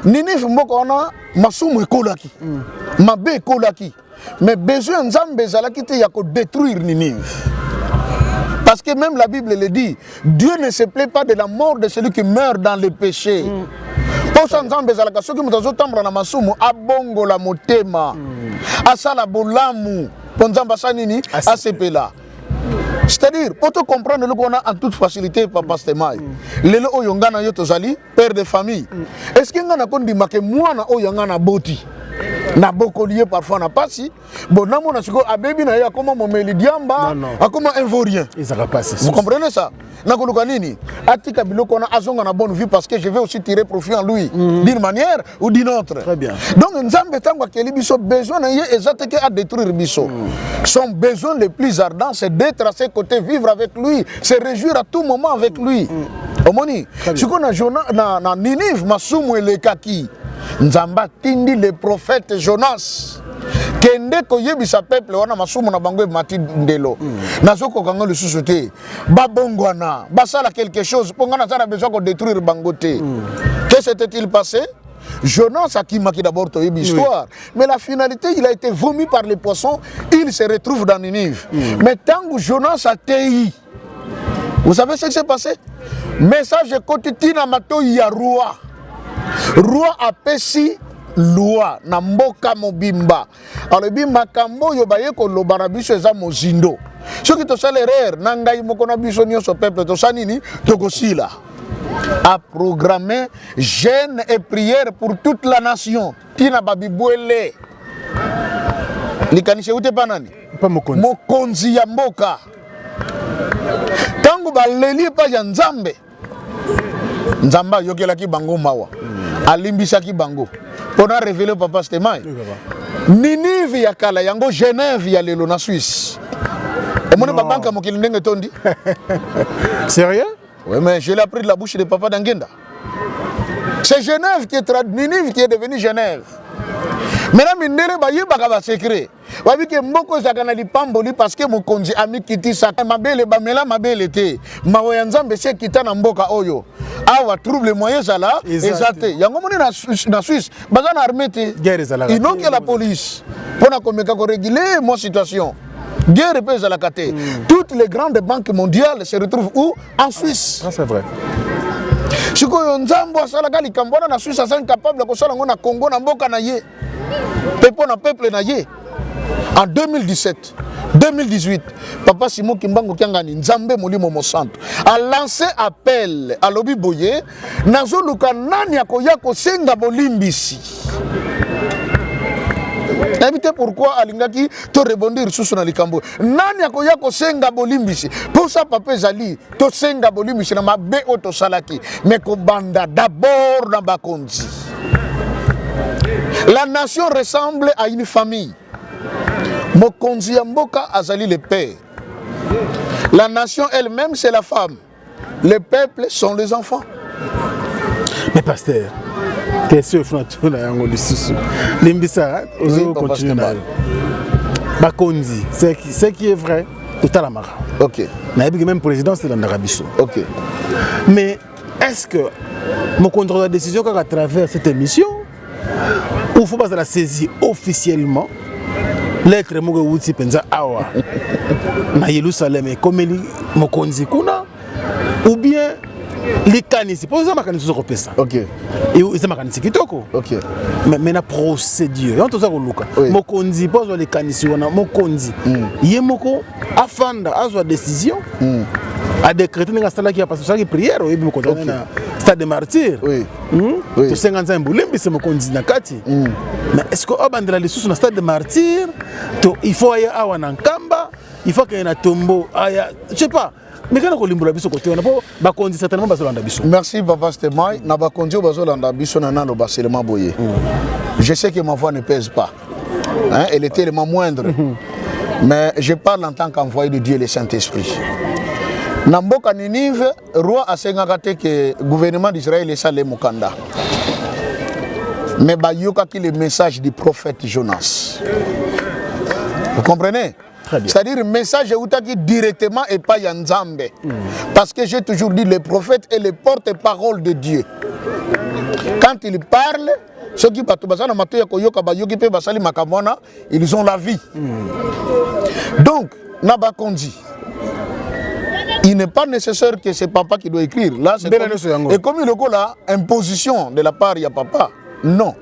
Ninive, Mokona, Masumu Kolaki, Mabe Kolaki. Mais besoin Nzambe Zalaki te yako détruire Ninive. Parce que même la Bible le dit, Dieu ne se plaît pas de la mort de celui qui meurt dans le péché. Pour ça, Nzambe Zalaka, ceux qui m'ont dit na masumu, abongo la motema, asala bolamu, ponzamba sanini, asepela. C'est-à-dire, pour te comprendre, nous on a en toute facilité, Papa Stémaï. Lelo oyongana yotozali, père de famille. Est-ce qu'il y a un kondi make moi na oyongana boti? Na boko lié parfois na pasi. Bon, na mona siko abebi na ya comment momeli diamba, a comment invorien. Vous comprenez ça? Na koluka nini? Atika biloko na azonga na bonne vie parce que je vais aussi tirer profit en lui d'une manière ou d'une autre.
Très bien.
Donc Nzambe tango keli biso besoin na ye ezateke à détruire biso. Son besoin le plus ardent c'est d'être à ses côtés, vivre avec lui, se réjouir à tout moment avec lui. Omoni, siko na Ninive masumu elekaki. Nzamba tindi le prophète Jonas kende ko yebisa peuple wana masumu na bango mati ndelo nazoko kanga le société babongwana basala quelque chose pour ngana zara besoin de détruire bangote. Qu'est-ce s'était-il passé? Jonas a qui d'abord to histoire, mais la finalité il a été vomi par les poissons, il se retrouve dans Ninive. Mais tant que Jonas a teyi, vous savez ce qui s'est passé? Message quotidien na mato ya roi. Roi apesi loi na mboka mobimba. Alors bimba kambo yo baye ko lobana biso eza mozindo. Ce qui to sala erreur na ngai moko na biso nyonso peuple to sanini tokosila. A programmer jeûne et prière pour toute la nation. Tina babibwele. Likanise ute banani?
Pas mokonzi.
Mokonzi ya mboka. Tangu baleli pa ya Nzambe. Nzamba yokelaki bango mawa. Alimbisaki bango. Pour révéler Papa Stémaï. Ninive ya kala yango Genève ya lelo na Suisse. Omone babanka mokili ndenge tondi.
Sérieux?
Oui, mais je l'ai appris de la bouche de Papa Dangenda. C'est Genève qui est Ninive qui est devenu Genève. Maintenant, mindele ba yeba ba secret. Wabi ke mboko zakana li pamboli parce que mokonzi ami kiti sa mabele ba mela mabele te. Mawo ya Nzambe se kita na mboka oyo. Awa trouble moyen zala ezate. Yango moni na Suisse, baza na armée te. Ils n'ont que la police. Pour na komeka ko réguler mon situation. Guerre pèse à la kate. Toutes les grandes banques mondiales se retrouvent où? En Suisse.
Ah, c'est vrai.
Si ko Nzambo asala gali kambona na Suisse asa incapable ko sala ngona Congo na mboka na ye. Peuple na ye. En 2017, 2018, Papa Simon Kimbangu Kiangani Nzambe Molimo Mosanto a lancé appel à Lobi Boye nazo luka nani akoyako senga bolimbisi. Évitez pourquoi alingaki to rebondir sous na likambo. Nani akoyako senga bolimbisi. Pour ça Papa Zali to senga bolimbisi na mabe oto salaki mais ko banda d'abord na bakonzi. La nation ressemble à une famille. Mokonzi ya mboka azali le père. La nation elle-même c'est la femme. Les peuples sont les enfants.
Mais pasteur, question fronto na yango lisusu. Limbisa ozo continuer na. Bakonzi, ce qui est vrai, total amara.
OK.
Na yebi même président c'est dans Narabiso.
OK.
Mais est-ce que mon contrôle de décision à travers cette émission ou faut pas la saisir officiellement lettre mogo wuti penza awa na Yerusalem comme li mokonzi kuna ou bien les kanisi pour ça makanisi zo kopesa.
OK.
Et ça makanisi kitoko.
OK.
Mais na procédure on to ça ko luka mokonzi pozo les kanisi wana mokonzi ye moko afanda azwa décision a décréter nga sala ki a passer ça ki prière ou bien mokonzi na stade de martyr.
Oui.
To 50 ans bulimbi c'est mokonzi na kati. Mais est-ce que obandela les sous na stade de martyr to il faut aya awa na nkamba, il faut qu'il y ait un tombeau aya je sais pas Mais quand on limbola biso côté on a pas conduit certainement bazolanda biso.
Merci papa Stemai, na ba conduit bazolanda biso na nalo baselema boye. Je sais que ma voix ne pèse pas. Hein, elle est tellement moindre. Mais je parle en tant qu'envoyé de Dieu le Saint-Esprit. Namboka Ninive, roi a sengakate que le gouvernement d'Israël est salé Mukanda. Mais bayoka qui le message du prophète Jonas. Vous comprenez? C'est-à-dire le message est directement et pas Yanzambe. Parce que j'ai toujours dit le prophète est le porte-parole de Dieu. Quand il parle, ceux qui ils ont la vie. Donc, Nabakondi. Il n'est pas nécessaire que c'est papa qui doit écrire. Là, c'est comme, et comme il y a imposition de la part de papa. Non.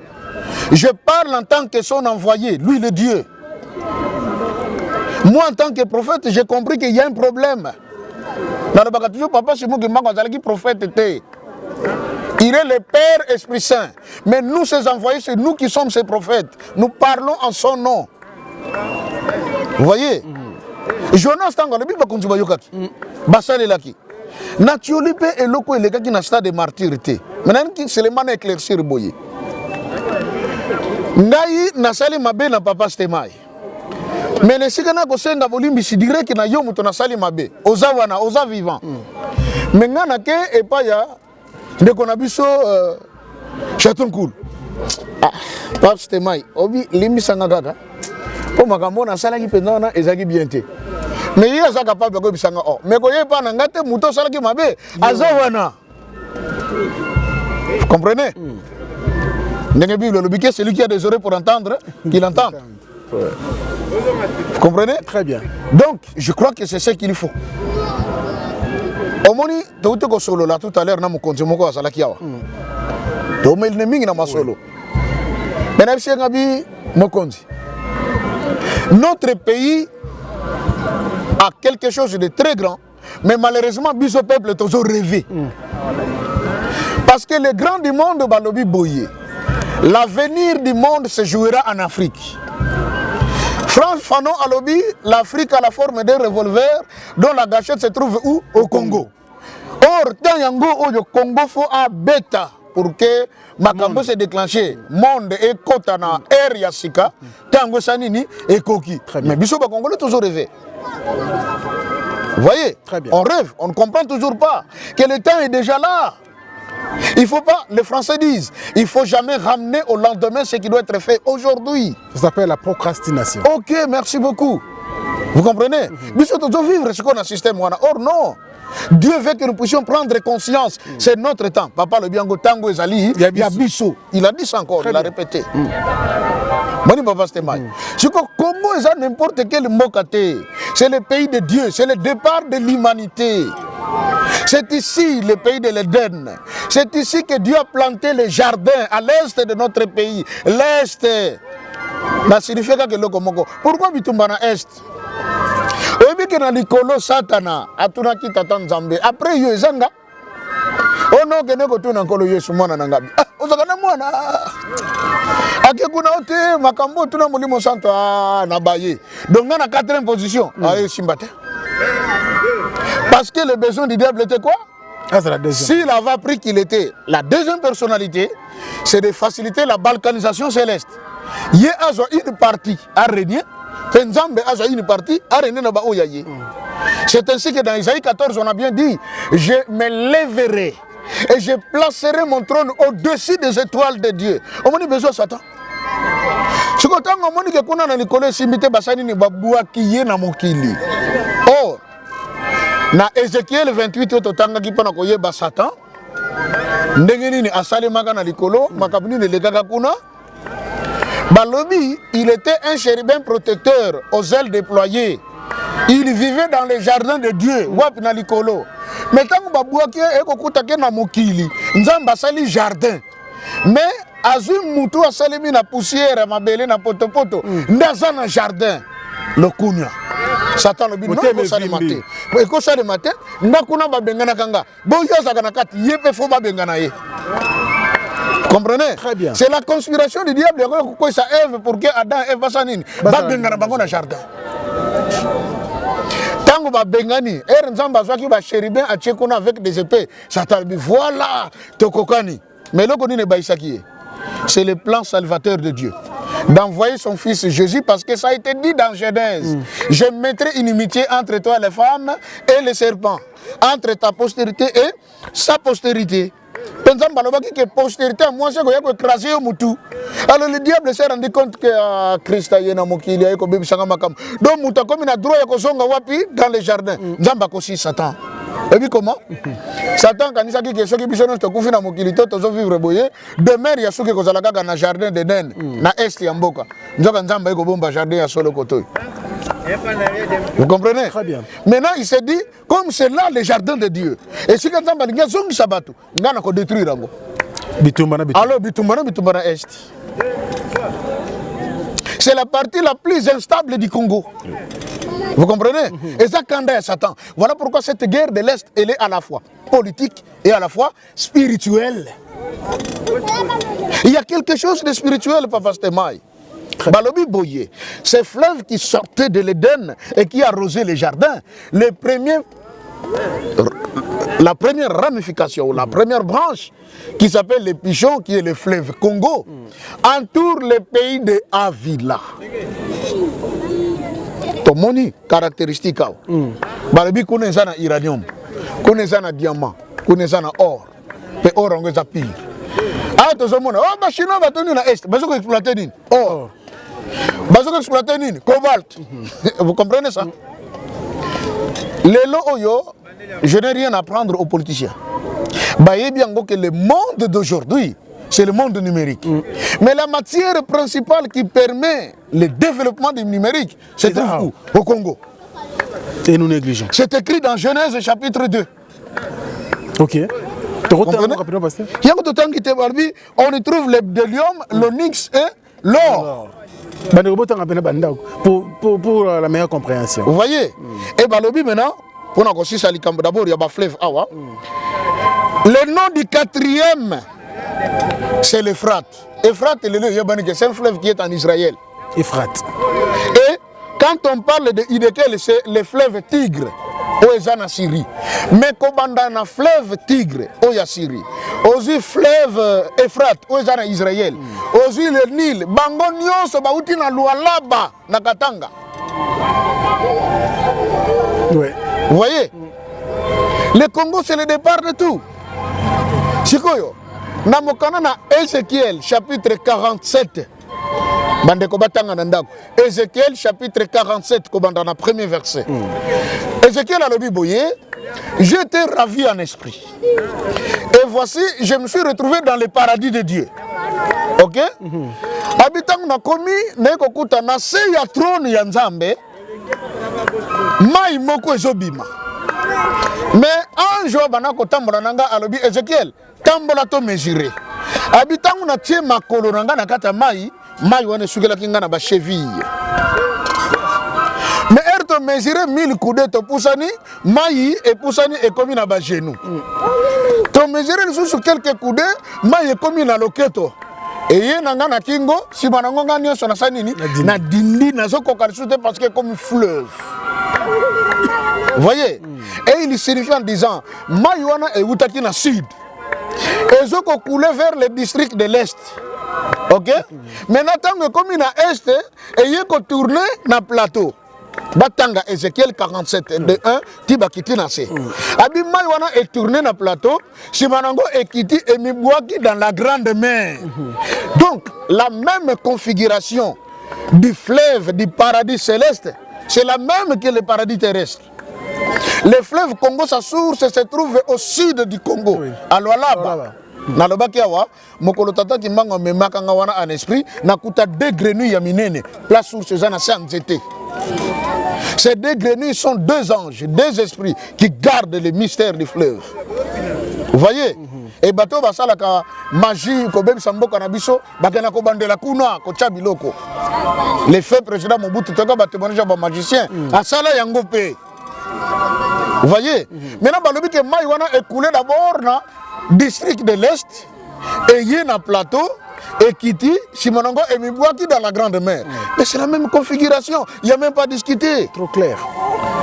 Je parle en tant que son envoyé, lui le Dieu. Moi, en tant que prophète, j'ai compris qu'il y a un problème. Papa, c'est moi qui prophète était. Il est le Père Esprit Saint. Mais nous, ses envoyés, c'est nous qui sommes ses prophètes. Nous parlons en son nom. Vous voyez? Jonas Tango, le Bible continue à yokaki. Basale laki. Nathiolipe et loko et les gars qui n'a stade de martyrité. Maintenant, c'est le man éclaircir boye. Ngai nasali mabe na papa Stemai. Mais les sigana kosenga bolimbi si dirait que na yo muto nasali mabe. Oza wana, oza vivant. Mais ngana ke et pas ya de konabiso chaton cool. Ah, papa Stemai, obi limi sanga kaka. Po makambo na sala ki pendana ezaki bien te. Mais il est capable de faire ça. Mais quand il n'y a pas de mouton, ça qui m'a dit, Azawana. Comprenez? C'est lui qui a des oreilles pour entendre, qu'il entende. Vous comprenez?
Très bien.
Donc, je crois que c'est ce qu'il faut. Au moment où tu es solo là tout à l'heure, je me continue à faire ça. Tu me dis que je solo. Notre pays a quelque chose de très grand, mais malheureusement, ce peuple est toujours rêvé. Parce que le grand du monde, Balobi Boye, l'avenir du monde se jouera en Afrique. France Fanon Alobi, l'Afrique a la forme d'un revolver dont la gâchette se trouve où? Au Congo. Or, dans Yango, au Congo, il faut un bêta pour que Makambo se déclenche. Monde et Kotana, Air Yassika, Tango Sanini et Koki. Mais Bissot Congo est toujours rêvé. Vous voyez? On rêve, on ne comprend toujours pas que le temps est déjà là. Il faut pas, les Français disent, il ne faut jamais ramener au lendemain ce qui doit être fait aujourd'hui.
Ça s'appelle la procrastination.
Ok, merci beaucoup. Vous comprenez? Bissot doit vivre ce qu'on a système. Or non. Dieu veut que nous puissions prendre conscience. C'est notre temps. Papa le Biango Tango Ezali, il y a Bissot. Il a dit ça encore, il a répété. Moni Papa Stemai. C'est que Congo est n'importe quel mot caté. C'est le pays de Dieu, c'est le départ de l'humanité. C'est ici le pays de l'Éden. C'est ici que Dieu a planté les jardins à l'est de notre pays. L'est. Ça signifie que le Congo. Pourquoi Bitumba na est? Et bien que Nicolo Satana a tout qui t'attend Zambé. Après yo ezanga. Oh non que ne ko tout nakolo Yesu mwana na ngabi. Ah ozakana mwana. Akekuna ote makambo tout na molimo santo na baye. Donc na 4e position. Ah Simbate. Parce que le besoin du diable était quoi?
Ah, c'est la deuxième.
S'il avait appris qu'il était la deuxième personnalité, c'est de faciliter la balkanisation céleste. Il y a une partie à régner. C'est ainsi que dans Isaïe 14, on a bien dit, je me lèverai et je placerai mon trône au-dessus des étoiles de Dieu. On a besoin de Satan. Ce qu'on a dit que qu'on a Nicolas Simité Bassani ni babua qui est na mokili. Or, na Ézéchiel 28 ototanga qui pona koye ba Satan. Ndengeni ni asale makana likolo, makabuni ne legaka kuna. Balobi, il était un chérubin protecteur aux ailes déployées. Il vivait dans les jardins de Dieu. Wap na likolo. Mais tant que babouaki ekokutake na mokili, nzamba sali jardin. Mais azum mutu asalemi na poussière mabele na potopoto, ndaza na jardin. Le kunya. Satan le bin non ko sali matin. Mais ko sali matin, ndakuna babengana kanga. Boyo zakana kati yepe fo babengana ye. Comprenez?
Très bien.
C'est la conspiration du diable qui ça Ève pour que Adam et Eve fassent un jardin. Tant Tango ba bengani, nzamba zwaki ba chérubin a tchekona avec des épées. Satan dit voilà, tokokani. Mais le koni ne baisaki. C'est le plan salvateur de Dieu. D'envoyer son fils Jésus parce que ça a été dit dans Genèse. Je mettrai une inimitié entre toi les femmes et les serpents, entre ta postérité et sa postérité. Pensant que postérité à moi c'est qu'il y a écrasé au moutou. Alors le diable s'est rendu compte que Christ a yéna mokili a kobebi sanga makam. Donc mouta comme il a droit à zonga wapi dans les jardins. Nzamba kosi Satan. Et puis comment? Satan quand il s'agit que ceux qui bisono te kufi na mokili to tozo vivre boye. Demain il y a ceux qui kozala kaka na jardin d'Éden na est ya mboka. Nzoka nzamba eko bomba jardin ya solo koto. Vous comprenez?
Très bien.
Maintenant, il s'est dit, comme c'est là le jardin de Dieu. Et si quelqu'un va dire, il va détruire. Alors, Bitumbana Est. C'est la partie la plus instable du Congo. Vous comprenez? Et ça, quand il y a Satan. Voilà pourquoi cette guerre de l'Est, elle est à la fois politique et à la fois spirituelle. Il y a quelque chose de spirituel, Papa Stemai. Balobi Boye, ces fleuves qui sortaient de l'Éden et qui arrosaient les jardins, la première ramification, la première branche qui s'appelle le Pichon, qui est le fleuve Congo, entoure le pays de Avila. Tomoni caractéristique. Balobi connaissana uranium, connaissana diamant, connaissana or, et or on est pire. Ah, tout le monde, oh, bah, Chinois va tenir à Est, bah, je vais exploiter nini. Or. Bazo exploiter nini cobalt. Vous comprenez ça? Les oyo, je n'ai rien à prendre aux politiciens. Baye bien que le monde d'aujourd'hui, c'est le monde numérique. Mais la matière principale qui permet le développement du numérique, c'est où? Au Congo.
Et nous négligeons.
C'est écrit dans Genèse chapitre 2.
Ok.
On y trouve le bdellium, l'onyx et l'or.
Pour la meilleure compréhension.
Vous voyez? Et Balobi maintenant, pour nous aussi d'abord il y a un fleuve Awa. Le nom du quatrième, c'est l'Euphrate. Euphrate, c'est un fleuve qui est en Israël.
Euphrate.
Et quand on parle de Idékel, c'est le fleuve Tigre. Où est en Syrie. Mais quand on a un fleuve Tigre, où est en Syrie. Aussi fleuve Euphrate, où est en Israël. Aussi le Nil, Bango Nyonso, Bauti na Lualaba, na Katanga.
Ouais.
Vous voyez? Le Congo, c'est le départ de tout. Chikoyo, Namokana na Ézéchiel, chapitre 47. Ézéchiel chapitre 47, comme dans le premier verset. Ézéchiel a le Biboye, j'étais ravi en esprit. Et voici, je me suis retrouvé dans le paradis de Dieu. Ok? Habitant na komi, nekokuta na se ya trône ya Nzambe, mai moko ezobima. Mais un jour, banako tambola nanga alobi Ézéchiel, tambola to mesurer. Habitant na tie makolo nanga na kata mai, mai wane sugela kinga na ba cheville. Mais elle te mesurer 1000 coudées to poussani, mai et poussani est comme na ba genou. To mesurer sous quelques coudées, mai est comme na loketo. Et yé nanga na kingo, si banango nga nyonso na sanini, na dindi na zoko karisute parce que comme fleuve. Vous voyez? Et il signifie en disant, mai wana est outaki na sud. Et zoko coulé vers le district de l'est. Ok? Maintenant, tant que comme il a est, et il faut tourner dans le plateau. Batanga Ézéchiel 47 de 1, Tiba Kiti Nase. Abi Maïwana est tourné dans le plateau, Simanango est quitté et Mibouaki dans la grande mer. Donc, la même configuration du fleuve du paradis céleste, c'est la même que le paradis terrestre. Le fleuve Congo, sa source se trouve au sud du Congo, à Lualaba. Nalobaki awa mokolo tata ki mbango memaka nga wana en esprit nakuta 2 grenouilles ya minene place source za na sanzete. Ces 2 grenouilles sont 2 anges, 2 esprits qui gardent le mystère du fleuve. Vous voyez? Et bateau basala ka magie ko bem samboka na biso bakena ko bandela kuna ko chabiloko. Le fait président Mobutu toka batemonia ba magicien asala yango pe. Vous voyez? Maintenant balobi ke mai wana est coulé d'abord na district de l'Est, et il y a un plateau, et Kiti, Simonango et Mibouaki dans la Grande Mer. Mais c'est la même configuration, il n'y a même pas discuté.
Trop clair.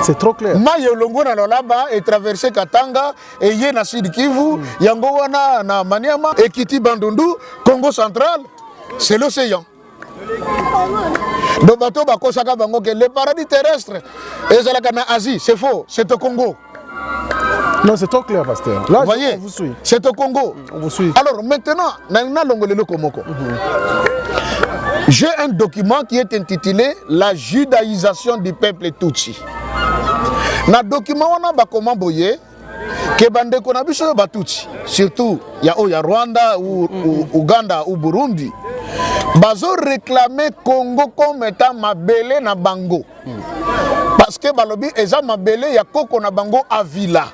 C'est trop clair.
Maye longo na lolaba et traverser Katanga et yé na Sud Kivu, yango wana na Maniama et Kiti Bandundu, Congo central, c'est l'océan. Donc bateau bako saka bango que le paradis terrestre et zalaka na Asie, c'est faux, c'est au Congo.
Non, c'est trop clair, pasteur. Là,
vous voyez,
on vous suit.
C'est au Congo.
On vous suit.
Alors maintenant, na longolelo komoko. J'ai un document qui est intitulé La judaïsation du peuple Tutsi. Na document wana bakoma boye ke bande ko na biso ba Tutsi, surtout ya Rwanda ou Uganda ou Burundi. Bazo réclamer Congo comme étant mabele na bango. Parce que balobi eza mabele ya Koko na bango Avila.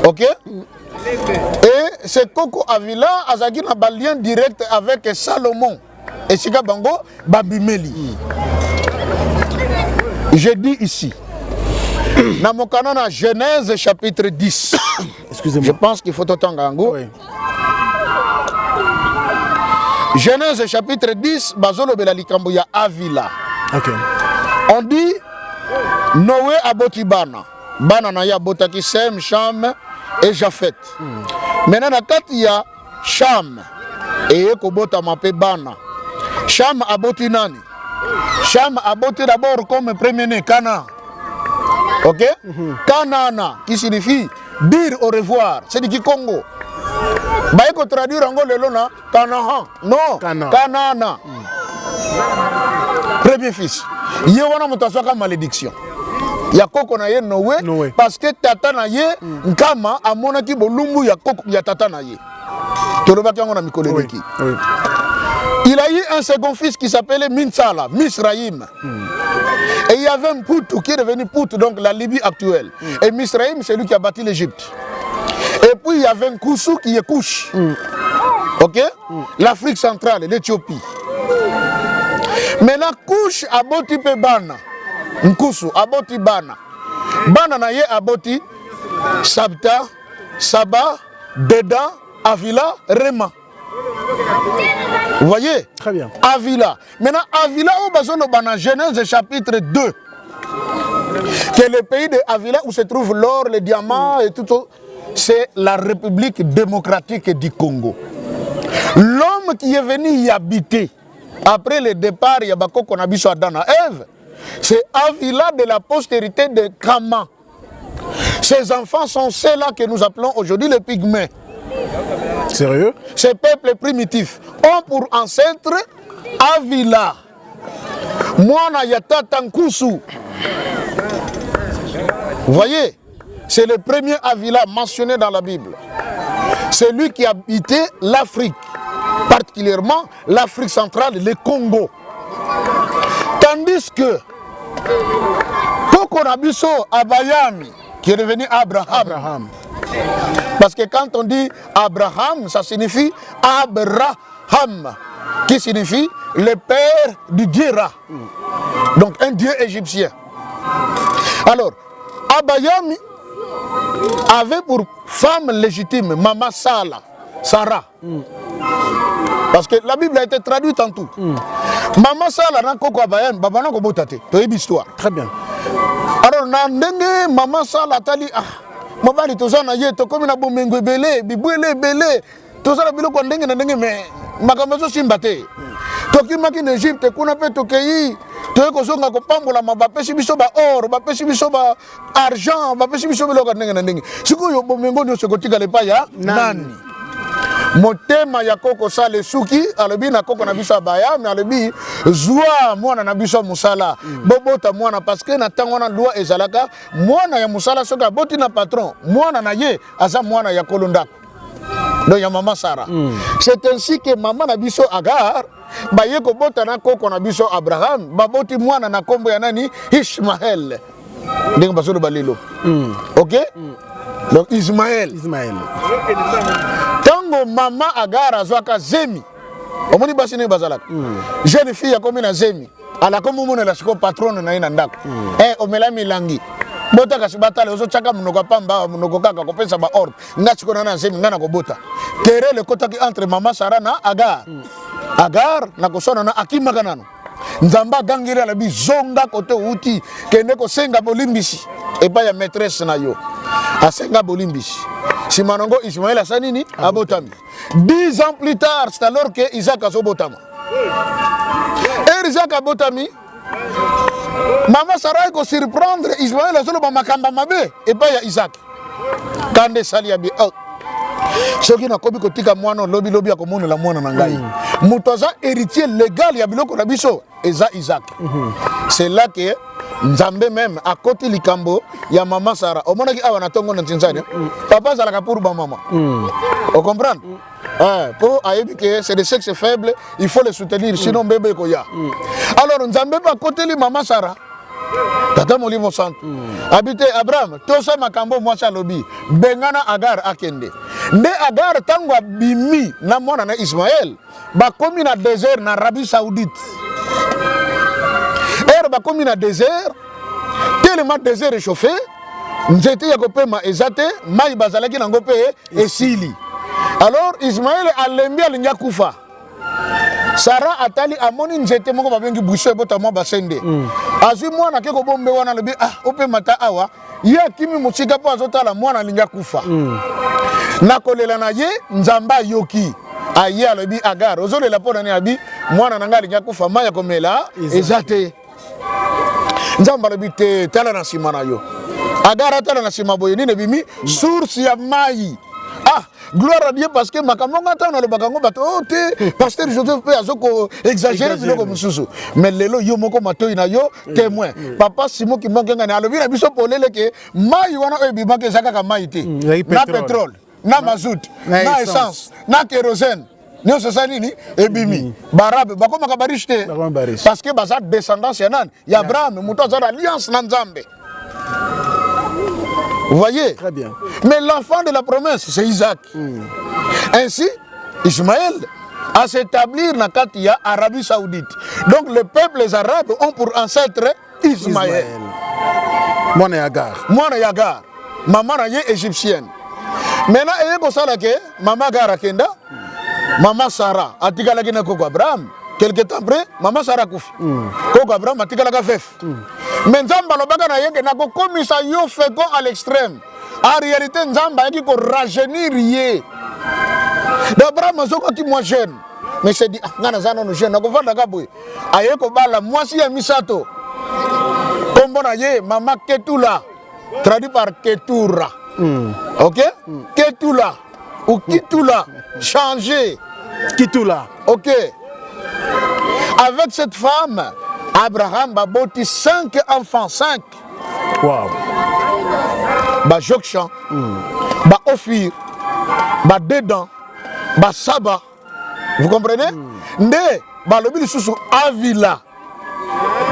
OK? Et ce Koko Avila azaki na ba lien direct avec Salomon. Et Sika Bango, Babimeli. Je dis ici, dans mon canon, Genèse chapitre 10.
Excusez-moi.
Je pense qu'il faut autant gango.
Oui.
Genèse chapitre 10, Bazolo Belalikamboya Avila.
Ok.
On dit Noé aboti bana. Bana na ya botaki Sem, Cham et Japhet. Maintenant, il y a Cham. Et Kobota mape bana. Cham aboti nani? Cham aboti d'abord comme premier-né, Cana. Ok? Kanana, qui signifie dire au revoir. C'est du Congo. Baye ko traduire en gros na Canaan. Non, Kanana. Premier fils. Ye wana mutaswa ka malédiction. Ya Koko na ye Noé parce que tata na ye nkama amona ki bolumbu ya Koko ya tata na ye. Toloba kango na mikoleleki.
Oui.
Il a eu un second fils qui s'appelait Minsala, Misraïm. Et il y avait un Poutou qui est devenu Poutou, donc la Libye actuelle. Et Misraïm, c'est lui qui a bâti l'Égypte. Et puis il y avait un Koussou qui est Kouch. Ok? L'Afrique centrale, l'Éthiopie. Maintenant, Kouch a boti pe bana. Nkoussou a boti bana. Bana na ye a boti Sabta, Saba, Deda, Avila, Rema. Vous voyez?
Très bien.
Avila. Maintenant, Avila, au besoin de Genèse chapitre 2. Que le pays de Avila où se trouve l'or, les diamants et tout, c'est la République démocratique du Congo. L'homme qui est venu y habiter après le départ, il y a Bakoko Nabiso Adana Ève, c'est Avila de la postérité de Kama. Ces enfants sont ceux-là que nous appelons aujourd'hui les pygmées.
Sérieux?
Ces peuples primitifs ont pour ancêtre Avila. Mwana Yatata Nkoussou. Vous voyez? C'est le premier Avila mentionné dans la Bible. C'est lui qui habitait l'Afrique, particulièrement l'Afrique centrale, le Congo. Tandis que Koko Nabiso Abayami, qui est devenu Abraham. Parce que quand on dit Abraham, ça signifie Abraham, qui signifie le père du dieu Ra. Donc un dieu égyptien. Alors, Abayami avait pour femme légitime Mama Sarah. Parce que la Bible a été traduite en tout. Mama Sarah n'a koko Abayami, babana ko botate. To une histoire.
Très bien.
Alors, nandenge Mama Sarah tali mobali tozana ye to comme na bomengo belé bibwele belé tozala biloko ndenge na ndenge mais makambo zo simbate toki maki en Égypte kuna pe tokei to ko zonga ko pambola mabapesi biso ba or bapesi biso ba argent bapesi biso biloko ndenge na ndenge sikoyo bomengo nyo sekotika le pa ya nani motema ya Koko sale suki alobi na Koko na biso baya mais alobi zwa mwana na biso musala bobota mwana parce que na tango na loi ezalaka mwana ya musala soka boti na patron mwana na ye aza mwana ya kolonda donc ya mama Sarah. C'est ainsi que maman na biso Agar baye ko bota na Koko na biso Abraham baboti mwana na kombo ya nani Ishmael ndenge basolo balelo. OK? Donc Ismaël. Tango mama Agar azwaka Zemi. Omoni basi ne bazalaka. Jeune fille ya komi na Zemi. Ala komo mona la siko patron na ina ndako. Omela milangi. Bota kasi batale ozo chaka munoko pamba munoko kaka ko pesa ba ordre. Ngati ko na Zemi ngana ko bota. Querelle kotaki entre mama Sarah na Agar. Agar na kosona na akima kanano. nzamba gangiri alabi zonga kote uti kende ko senga bolimbisi et pas ya maîtresse na yo asenga bolimbisi simanongo Ismaël asanini abotami 10 ans plus tard c'est alors que Isaac azobotama et Isaac abotami Maman Sarah ko surprendre Ismaël azolo ba makamba mabe et pas ya Isaac kande sali abi soki na kobi kotika mwana lobi ya komona la mwana na ngai mutoza héritier légal ya biloko na biso eza Isaac c'est là que Nzambe même à côté likambo ya maman Sarah omona ki awa na tongo na Tanzania papa zalaka pour ba maman on comprend pour ayebi que c'est des sexes faibles il faut les soutenir sinon bébé ko ya alors Nzambe à côté li maman Sarah tata molimo sant habité Abraham tosa makambo mwasa lobi bengana Agar akende nde Agar tango bimi na mwana na Ismaël ba komi na désert na Arabie Saoudite ba komi na désert tellement désert réchauffé nzete ya kopema ezate mai bazalaki nango pe esili alors Ismaël alembi alinya kufa Sarah atali amoni nzete moko babengi buso ebotama basende azwi mwana ke ko bombe wana lobi ope mata awa ya kimi mutsika po azotala mwana alinya kufa na kolela na ye nzamba yoki aye alobi Agar ozolela po nani abi mwana nanga alinya kufa mai ya komela ezate nzamba lobi te tala na sima na yo Agar tala na sima boye nini bimi source ya mai gloire à Dieu parce que makambo ngata na lobaka ngo bato te pasteur Joseph pe azoko exagérer biloko mususu mais lelo yo moko matoi na yo témoin papa Simon ki mangenga na alobi na biso polele ke mai wana oyo bimaka ezaka ka mai te na pétrole na mazout na essence na kérosène nous c'est nini ebimi barabe bakomaka bariche te parce que baza descendance ya nani ya Abraham muto azala alliance na Nzambe. Vous voyez?
Très bien.
Mais l'enfant de la promesse, c'est Isaac. Ainsi, Ismaël a s'établir dans Katia, Arabie Saoudite. Donc les peuples arabes ont pour ancêtre Ismaël.
Moi, Agar.
Moi, Agar. Maman est égyptienne. Maintenant, il y a que ça que maman Agar Kenda, maman Sarah, a tika la Kenda Koko Abraham. Quelque temps après, maman Sarah Koufi. Koko Abraham a tika la Kafef. Mais Nzamba lobaka na yeke na ko komisa yo feko à l'extrême. En réalité Nzamba yeki ko rajeunir yé. D'Abraham azoko ki moi jeune. Mais c'est dit ngana zana no jeune na ko vanda ka boy. Aye ko bala mwasi ya misato. Kombo na ye mama Ketula. Traduit par Ketura. OK? Ketula ou Kitula changer.
Kitula.
OK. Avec cette femme Abraham a bâti 5 enfants, 5.
Wow.
Ba Jokshan, ba Ophir, ba Dedan, ba Saba. Vous comprenez? Nde, ba lobi lisusu Avila.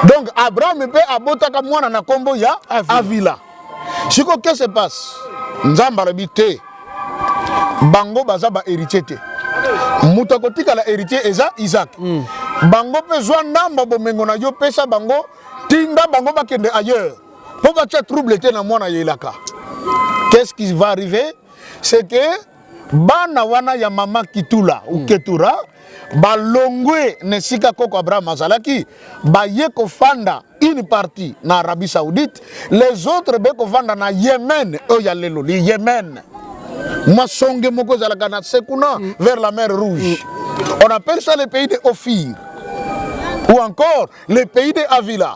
Donc Abraham peut abotaka mwana na kombo ya Avila. Siko qu'est-ce qui se passe? Nzamba lobi te. Bango baza ba héritier te. Mutakotika la héritier eza Isaac. Bango pe zwa ndamba bomengo na yo pesa bango tinda bango bakende ailleurs. Pour batia trouble te na mwana yelaka. Qu'est-ce qui va arriver? C'est que bana wana ya mama Kitula ou Ketura ba longwe nesika koko Abraham azalaki ba ye ko fanda une partie na Arabie Saoudite, les autres be ko fanda na Yémen o ya lelo li Yémen. Masonge moko zalaka na sekuna vers la mer Rouge. On appelle ça le pays de Ophir. Ou encore le pays de Avila.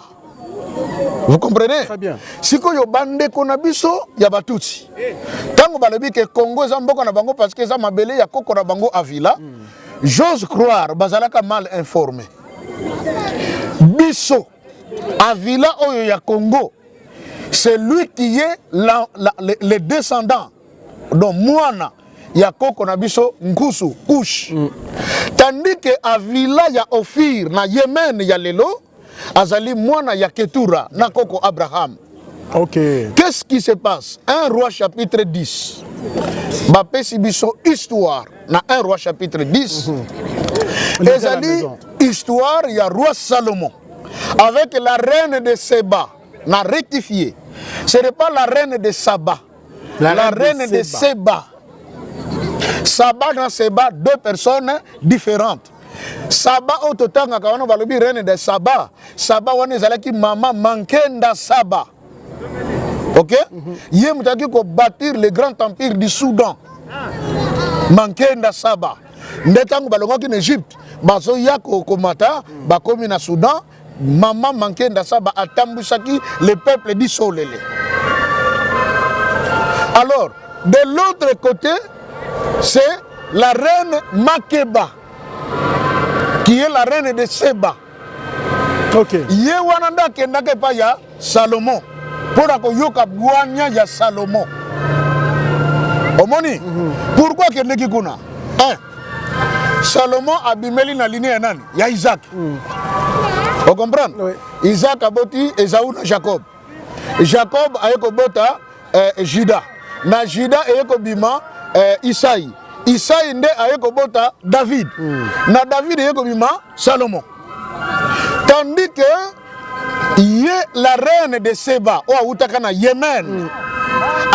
Vous comprenez?
Très bien.
Siko yo bande konabiso ya batutsi. Tango balobi ke Congo za mboka na bango parce que za mabele ya koko na bango Avila. J'ose croire bazalaka mal informé. Biso Avila oyo ya Congo, c'est lui qui est le descendant donc Mwana ya koko na biso Nkusu Kush. Tandis que Avila ya Ophir na Yémen ya lelo azali Mwana ya Ketura na koko Abraham.
OK.
Qu'est-ce qui se passe? 1 Roi chapitre 10. Bapesi biso histoire na 1 Roi chapitre 10. Ezali histoire ya roi Salomon avec la reine de Seba. Na rectifié. Ce n'est pas la reine de Saba. La reine de Seba. Saba et Seba, deux personnes différentes. Saba ototanga kawana balobi reine de Saba. Saba wana ezalaki mama Mankenda Saba. OK? Yé mutaki ko bâtir le grand empire du Soudan. Mankenda Saba. Ndetango balongaki en Égypte. Bazo ya ko mata bakomi na Soudan. Mama Mankenda Saba atambusaki le peuple du Solele. Alors, de l'autre côté, c'est la reine Makeba, qui est la reine de Seba.
Ok.
Yé wananda kendake pa ya Salomon. Pour la koyoka bouanya ya Salomon. Omoni, pourquoi kendeki kuna? Salomon abimeli na lignée nani? Ya Isaac. Vous comprenez?
Oui.
Isaac a boti Esaü na Jacob. Jacob a bota Juda. Na Juda a bima Isaïe. Isaïe nde a bota David. Na David a bima Salomon. Tandis que la reine de Seba, ou Outaka na Yémen,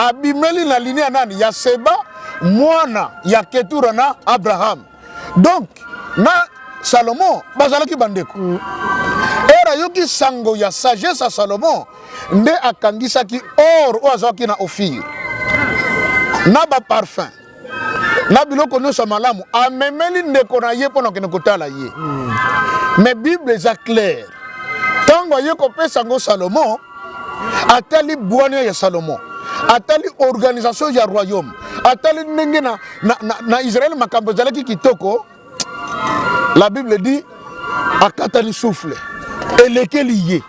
abimeli na lignée nani? Ya Seba, mwana ya Ketura na Abraham. Donc, na Salomon, bazalaki bandeko. Era yoki sango ya sagesse à Salomon, nde akangisaki or o azaki na Ophir. Na ba parfum. Na biloko nyonso malamu, amemeli ndeko na ye pona kene kotala ye. Mais Bible est claire. Tango ye kopesa ngo Salomon, atali bouania ya Salomon. Atali organisation ya royaume. Atali ndenge na Israël makambo zalaki kitoko. La Bible dit akatani souffle et lequel y est.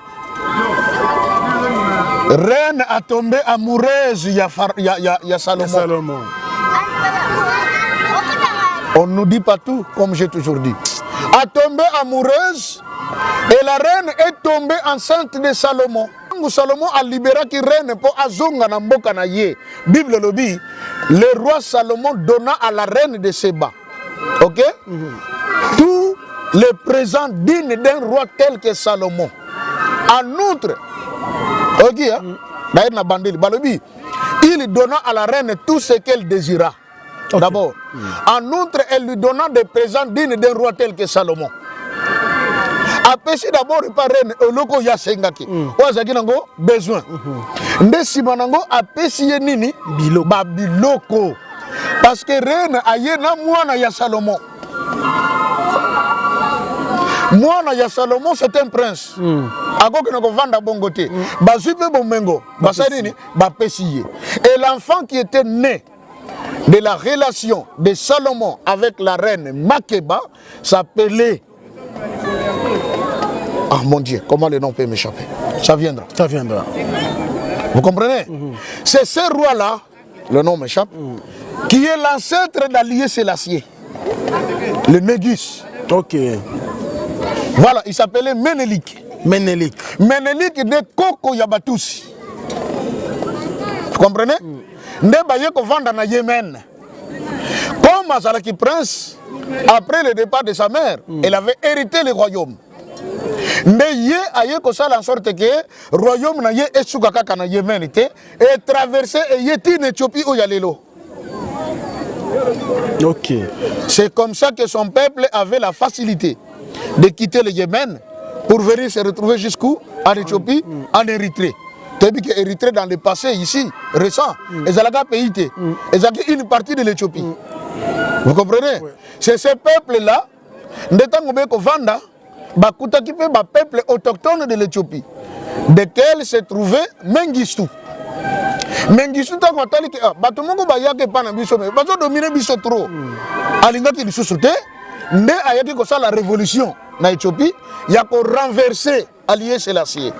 Reine a tombé amoureuse ya Salomon. On ne nous dit pas tout comme j'ai toujours dit. A tombé amoureuse et la reine est tombée enceinte de Salomon. Salomon a libéré qui reine pour azonga na mboka na ye. Bible le dit, le roi Salomon donna à la reine de Seba. OK? Tout le présent digne d'un roi tel que Salomon. En outre, OK, il donna à la reine tout ce qu'elle désira. Okay. D'abord. En outre, elle lui donna des présents dignes d'un roi tel que Salomon. Apesi d'abord par reine oloko ya sengaki. Wazaki nango besoin. Ndesima nango apesi ye nini biloko. Parce que reine ayena mwana ya Salomon. Mwana ya Salomon c'est un prince. Ako kenoko vanda bongote. Bazupe bomengo. Basadini bapesi ye. Et l'enfant qui était né de la relation de Salomon avec la reine Makeba s'appelait... Ah mon Dieu, comment le nom peut m'échapper? Ça viendra.
Ça viendra.
Vous comprenez? C'est ce roi-là, le nom m'échappe, qui est l'ancêtre d'Alié Sélassié, le Négus.
Ok.
Voilà, il s'appelait Ménélik.
Ménélik.
Ménélik de Koko Yabatusi. Vous comprenez? Ndebayeko vanda na Yémen. Comme Azalaki prince, après le départ de sa mère, elle avait hérité le royaume. Mais ye aye ko sala en sorte que royaume na ye esuka kaka na Yémen et traversé et yeti en Éthiopie au yalelo.
Ok.
C'est comme ça que son peuple avait la facilité de quitter le Yémen pour venir se retrouver jusqu'où? En Éthiopie, en Érythrée. Tandis que Érythrée dans le passé ici, récent, ils ont pays, ils ont une partie de l'Éthiopie. Vous comprenez? Oui. C'est ce peuple-là, Vanda, peuple autochtone de l'Éthiopie, desquels se trouvait Mengistu. Mengistu, tant qu'on a dit que Batumongo Bayake Panabiso, mais Bazo domine Biso trop. Alinga qui lui sauté, ne ayaki ko la révolution en Éthiopie, il y a qu'on renversé Allié Sélassié.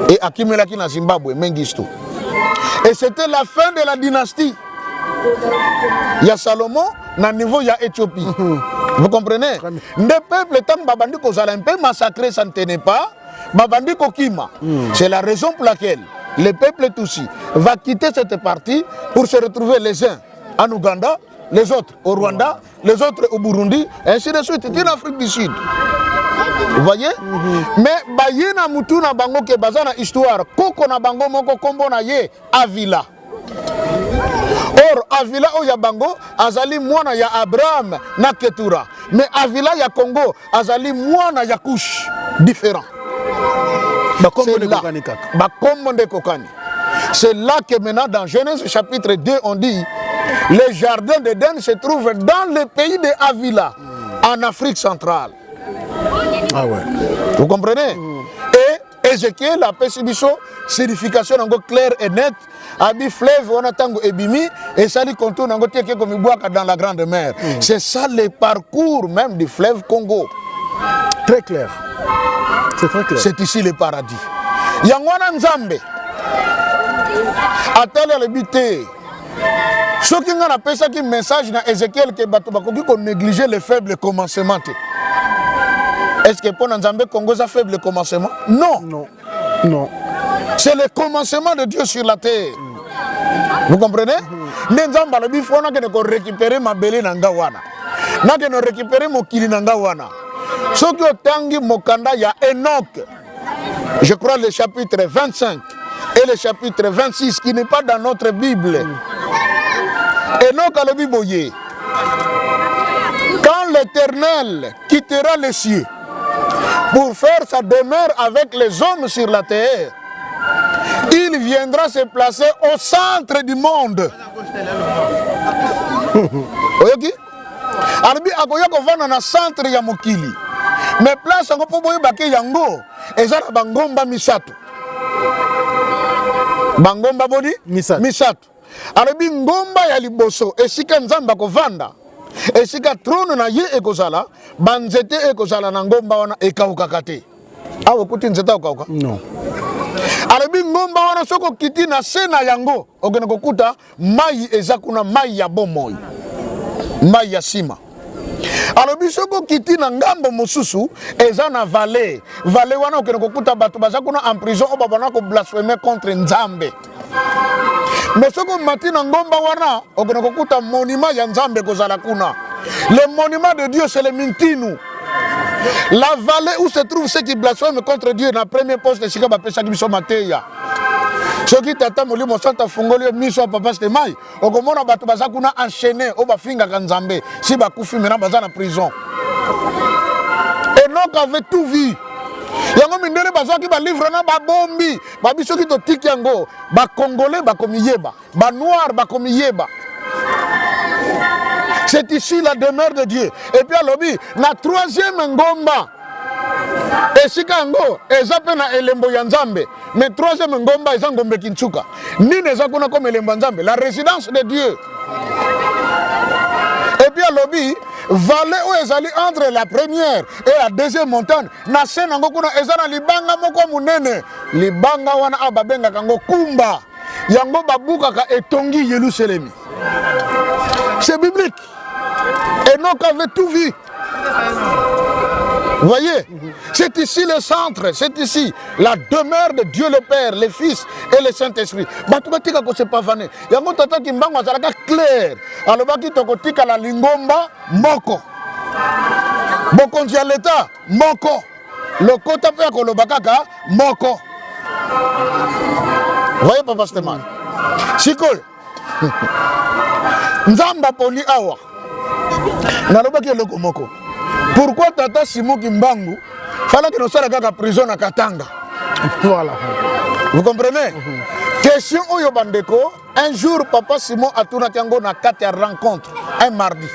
Et Akimelaki na Zimbabwe, Mengistu. Et c'était la fin de la dynastie. Il y a Salomon, na niveau il y a Éthiopie. Vous comprenez? Les peuples, tant babandi ko zala un peu massacré, ça ne tenait pas. Babandi ko kima. C'est la raison pour laquelle le peuple Tutsi va quitter cette partie pour se retrouver les uns en Ouganda, les autres au Rwanda, les autres au Burundi, ainsi de suite. C'est en Afrique du Sud. Vous voyez? Mais bayena mutu na bango ke bazana histoire koko na bango moko kombo na ye Avila. Or Avila o ya bango azali mwana ya Abraham na Ketura, mais Avila ya Congo azali mwana ya Kush, différent. C'est là que maintenant dans Genèse chapitre 2 on dit les jardins d'Éden se trouvent dans le pays de Avila, en Afrique centrale.
Ah ouais.
Vous comprenez? Et Ézéchiel a fait signification claire et nette. Abi fleuve on attend ebimi et ça dit contour nango tie comme boaka dans la grande mer. C'est ça le parcours même du fleuve Congo.
Très clair. C'est très clair.
C'est ici le paradis. Yangwana Nzambe. Atale le bité. Ce qui nga appelle ça qui message dans Ézéchiel que bato bakoki ko négliger le faible commencement. Est-ce que pour Nzambe Congo ça faible commencement? Non.
Non. Non.
C'est le commencement de Dieu sur la terre. Vous comprenez? Nzamba le bifo na que récupérer ma belé nanga wana. Na que récupérer mon kili nanga wana. Ce qui otangi mokanda ya Enoch. Je crois le chapitre 25 et le chapitre 26 qui n'est pas dans notre Bible. Enoch a le biboye. Quand l'Éternel quittera les cieux pour faire sa demeure avec les hommes sur la terre, il viendra se placer au centre du monde. Oyoki? Arbi akoya kovana na centre ya mokili. Mais place ngo po boye bake yango ezala bangomba misato. Bangomba boni misato. Arbi ngomba ya liboso esika nzamba kovanda. Esika trône na ye ekozala, banzete ekozala na ngomba wana ekauka te. Awo kuti nzeta okauka?
Non.
Alabi ngomba wana soko kiti na sena yango ogena kokuta mai ezakuna mai ya bomoi. Mai ya sima. Alabi soko kiti na ngambo mosusu eza na vallée. Vallée wana ogena kokuta bato bazakuna en prison o babana ko blasphémer contre Nzambe. Mais soko mati na ngomba wana ogena kokuta monument ya Nzambe kozala kuna. Le monument de Dieu c'est le Mintinu. La vallée où se trouve ceux qui blasphèment contre Dieu, dans la première poste de Chica Bapesa qui sont Mateya. Ceux qui t'attendent, mon santa fungolio, miso papa stemai, au komona batu bazakuna enchaîné, au bafinga kanzambe, si bakufi mena bazan en prison. Enoch avait tout vu. Yango mindele bazaki ba livre na ba bombi, ba biso ki to tiki yango, ba congolais ba komiyeba, ba noir ba komiyeba. C'est ici la demeure de Dieu. Et puis à l'objet, la troisième ngomba. Et si kango, ezape na elembo yanzambe. Mais troisième ngomba, ezangombe kinchuka. Ni nezakuna comme elembo yanzambe. La résidence de Dieu. Et puis à l'objet, vallée où ezali entre la première et la deuxième montagne. Na senango kuna ezana libanga moko munene. Libanga wana ababenga kango kumba. Yango babuka ka etongi Yerusalem. C'est biblique. Enoch avait tout vu. Vous voyez? C'est ici le centre, c'est ici la demeure de Dieu le Père, le Fils et le Saint-Esprit. Batubatika ko se pavané. Yango tata kimbango azalaka clair. Alobaki tokotika la lingomba moko. Bokonzi ya l'État moko. Lokota pe kolobakaka moko. Vous voyez papa Stéman? Sikol. Nzamba poli awa. Nalobaki loko moko. Pourquoi tata Simon Kimbangu fallait que nous soyons à la prison à Katanga?
Voilà.
Vous comprenez? Question Oyo Bandeko. Un jour, papa Simon a tourné na Katia rencontre. Un mardi.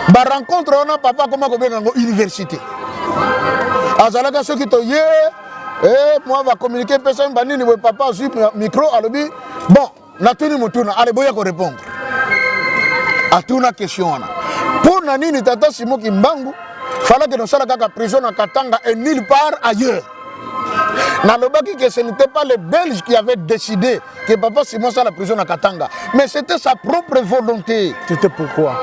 Ba rencontre, on a papa comment on vient à l'université. Azalaka ceux qui te yé. Moi, va communiquer personne. Banini, papa, sur micro, à l'objet. Bon, na tuni mutuna. Allez, boya ko répondre. A toute la question. Pour Nanini Tata Simon Kimbangu, il fallait que nous soyons à la prison à Katanga et nulle part ailleurs. Nalobaki que ce n'était pas les Belges qui avaient décidé que papa Simon soit à la prison à Katanga, mais c'était sa propre volonté.
C'était pourquoi?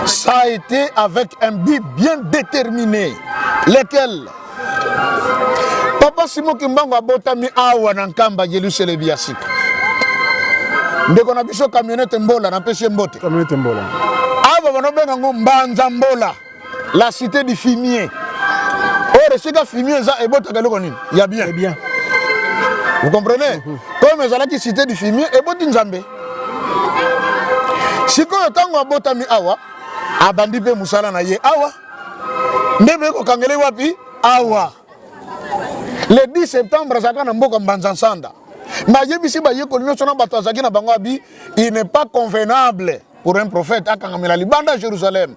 Ça a été avec un but bien déterminé. Lequel? Papa Simon Kimbangu a botami awa nankamba Yelusele biasik. Dès qu'on a vu ce camionnette Mbola, on a pêché Mbote.
Camionnette Mbola.
La cité du fumier. Or, si le fumier il y a bien.
C'est bien.
Vous comprenez? Comme les cité du fumier, et bon Nzambe. sikoyo tango abotami awa abandi pe musala na ye awa ndebe ko kangele wapi awa le 10 septembre zaka na mboka Mbanza Nsanda ma yebisi ba yeko nyonso na bato azaki na bango abi il n'est pas convenable pour un prophète akangamela libanda Jérusalem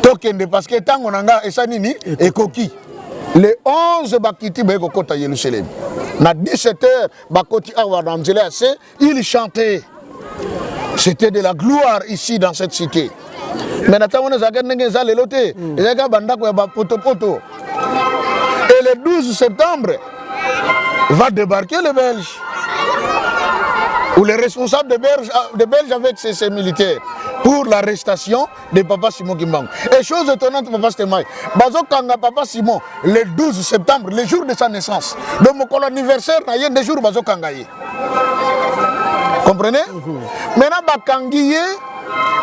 tokende parce que tango nanga esa nini ekoki le 11 bakiti ba kota Yerusalem na 17h bakoti awa na nzela se il chantait. C'était de la gloire ici dans cette cité. Mais maintenant, on a et le 12 septembre, va débarquer les Belges. Ou les responsables des Belges avec ces militaires pour l'arrestation de Papa Simon Kimbangu. Et chose étonnante, Papa Stemai, Bazo Kanga Papa Simon, le 12 septembre, le jour de sa naissance, de mon anniversaire, il y a des jours Bazo Kangaye. Comprenez? Maintenant, Bakangiye,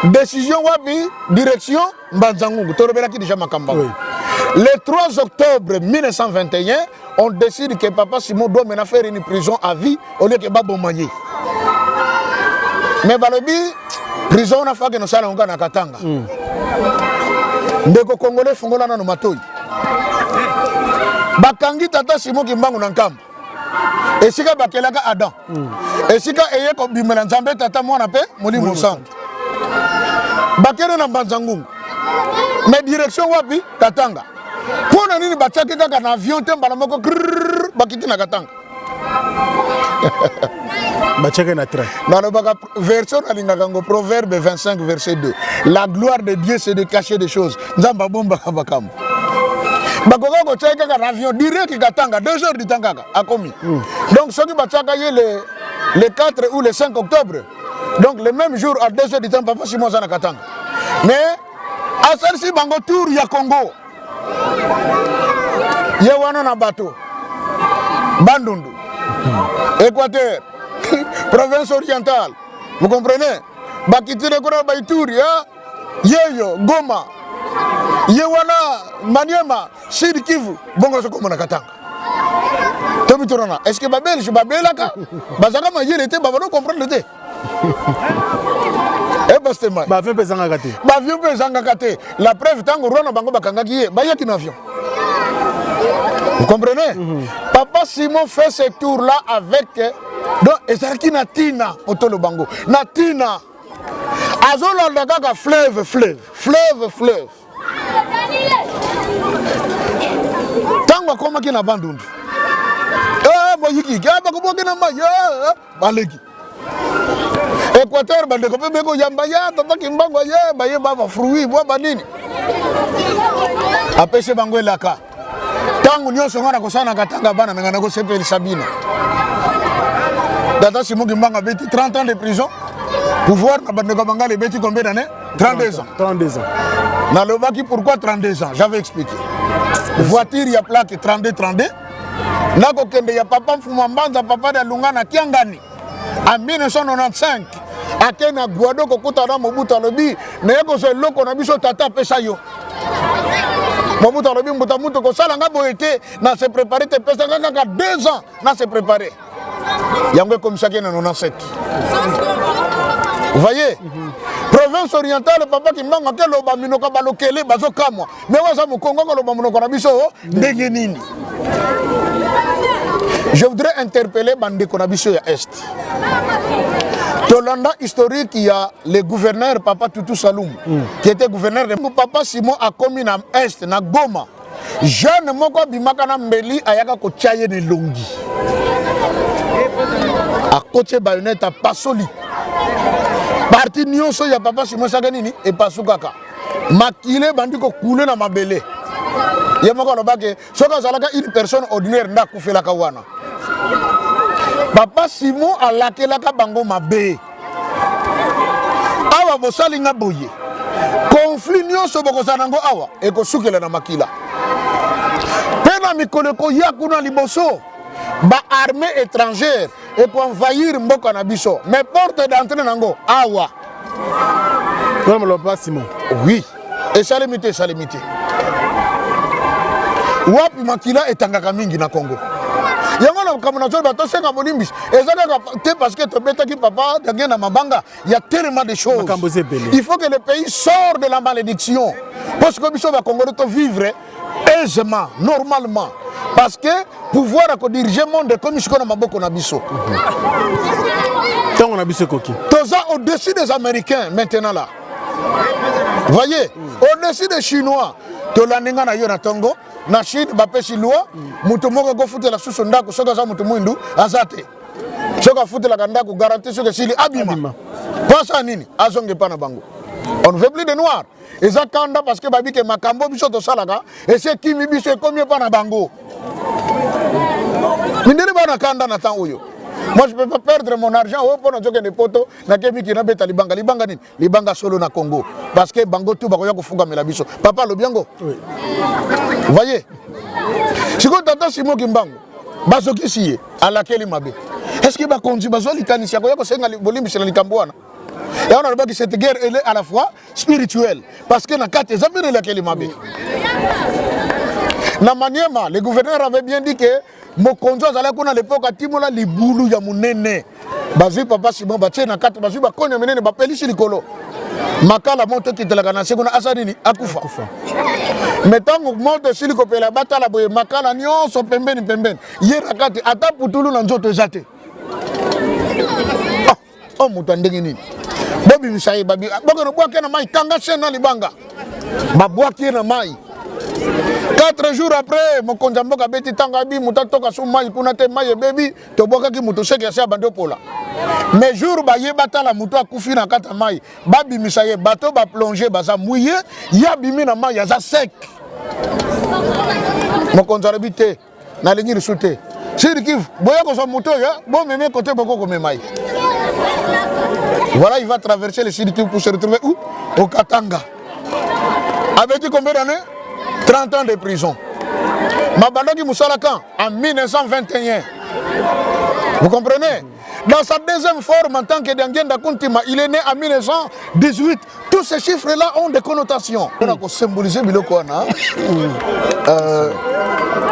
décision wapi, direction Mbanzangungu. Déjà Makamba. Le 3 octobre 1921, on décide que Papa Simon doit maintenant faire une prison à vie au lieu que Babo Maye. Mais Balobi, prison on a fait que nous allons na Katanga. Ndeko Congolais fungola na no matoi. Bakangi Tata Simon Kimbangu na Nkamba. Et si bakelaka Adam. Et si eye ko bimela Nzambe Tata mwana pe moli musantu. Bakere na Mbanzangungu. Mais direction wapi Katanga. Pona nini bachake kaka na avion te mbala moko bakiti na Katanga.
Bachake na train.
Dans le version alingakango Proverbe 25 verset 2. La gloire de Dieu c'est de cacher des choses. Nzamba bomba kabakam. Bakoka ko tchaka kaka na avion direct Katanga 2 heures du temps kaka akomi. Donc ceux qui bachaka le 4 ou le 5 octobre. Donc le même jour à 2 heures du temps Papa Simon Zana Katanga. Mais à celle-ci bango tour ya Congo. Yewana na bateau. Bandundu. Équateur. Province orientale. Vous comprenez? Bakitire kona Baituri ya Yeyo Goma. Yewana Maniema Sud Kivu bongo soko mona Katanga. Tomi torona. Est-ce que Babelge Babelaka bazaka ma yele te babano comprendre te.
Ba vieux pesanga kate.
Ba vieux pesanga kate. La preuve tango Rwanda bango bakangaki ye ba yaki na avion. Vous comprenez? Papa Simon fait ce tour-là avec donc ezalaki na tina otolo bango. Na tina. Azolanda kaka fleuve. Tango akomaki na Bandundu. Boyiki gaba ko bokena maya baleki. Équateur bande ko beko yamba ya Tata Kimbangu ye ba ye ba fruit bo ba nini. Apeshe bango elaka. Tangu nyonso ngana kosana Katanga bana ngana ko sepeli Sabina. Tata Simon Kimbangu a beti 30 ans de prison. Pouvoir na bande ko bangale beti combien d'années? 32 ans.
32 ans.
Na le baki pourquoi 32 ans? J'avais expliqué. Voiture ya plaque 32. Nako kende ya papa Mfuma Mbanza papa de Lungana Kiangani. En 1995, akena Guado kokuta na Mobutu alobi na yako se loko na biso tata pesa yo. Mobutu alobi mbuta mutu ko sala ngabo ete na se préparer te pesa kaka 2 ans na se préparer. Yango comme ça qui na 97. Vous voyez? Province orientale papa Kimbangu ke loba minoka balokele bazo kamwa. Mais waza mukongo ko loba munoko na biso ndenge nini? Je voudrais interpeller Bandeko Nabiso ya Est. Tolanda historique, il y a le gouverneur Papa Toutou Saloum, qui était gouverneur de Papa Simon a commis na Est, na Goma. Jeune moko bimaka na mbeli ayaka ko chaye ne longi. A côté bayonet a pasoli. Parti nyonso ya Papa Simon Saganini et pasukaka. Makile bandi ko couler na mabele. Yamako lobake soka zalaka une personne ordinaire nda kufela kawana. Papa Simon a lakelaka bango mabe. Awa bosalinga boye. Conflit nyonso bokozanango awa eko sukela na makila. Pena mikolo ko yakuna liboso ba armée étrangère et pour envahir mboka na biso. Mais porte d'entrée nango awa.
Comme le Papa Simon.
Oui. Et salimité. Wapi makila etangaka mingi na Congo. yango na kamonazoli bato senga bolimbisi ezaka te parce que tobetaki papa dangue na mabanga il y a tellement de choses il faut que le pays sort de la malédiction parce que biso ba Congolais to vivre aisément normalement parce que pouvoir à diriger le monde comme ici na maboko na biso
tant on a biso koki
toza au-dessus des Américains maintenant là voyez au-dessus des Chinois tolandinga na yo na tongo na Chine bapesi loi mutu moko go futela susu ndako soka za mutu mwindu azate soka futela ndako garantie soka sili abima pasa nini azonge pana bango on ne veut plus de noirs eza kanda parce que babi ke makambo biso to salaka et c'est qui mi biso combien pana bango mindele bana kanda na temps oyo. Moi je peux pas perdre mon argent au pour na des potos na kemi ki na beta libanga nini libanga solo na Congo parce que bango tout bakoya ko funga mela biso papa lo biango oui vous voyez siko tata simo kimbango bazoki siye alakeli mabe est-ce que ba konzi bazoli kanisi ko senga bolimbi sela likambwana et on a dit que cette guerre elle est à la fois spirituelle parce que na kate zabire lakeli mabe na Maniema le gouverneur avait bien dit que mokonzo azala kuna l'époque atimola libulu ya munene bazui papa Simon batie na kati bazui bakonya menene bapelisi likolo makala moto kitelaka na sekuna asanini akufa metango moto siliko pela batala boye makala nyonso pembeni yera kati ata putulu na nzoto ezate oh mutu ndenge nini bobi misaye babi bokono bwake na mai kanga chena libanga babwaki na mai 4 jours après mon konzamboka beti tangabi mutatoka sou mai kuna te mai baby to boka ki mutu seke ya bando pola mais jour ba ye batala mutu akufi na kata mai babi misaye bateau ba plonger baza mouillé ya bimi na mai ya za sec mon konzarabité na lengi risute sirkiv boya ko so mutu ya bon meme côté boko ko mai voilà il va traverser le sud pour se retrouver où au Katanga avec combien d'années 30 ans de prison. Mabandaki Moussalakan en 1921. Vous comprenez? Dans sa deuxième forme en tant que Dangenda Kuntima, il est né en 1918. Tous ces chiffres-là ont des connotations. On a symbolisé Biloko Ana.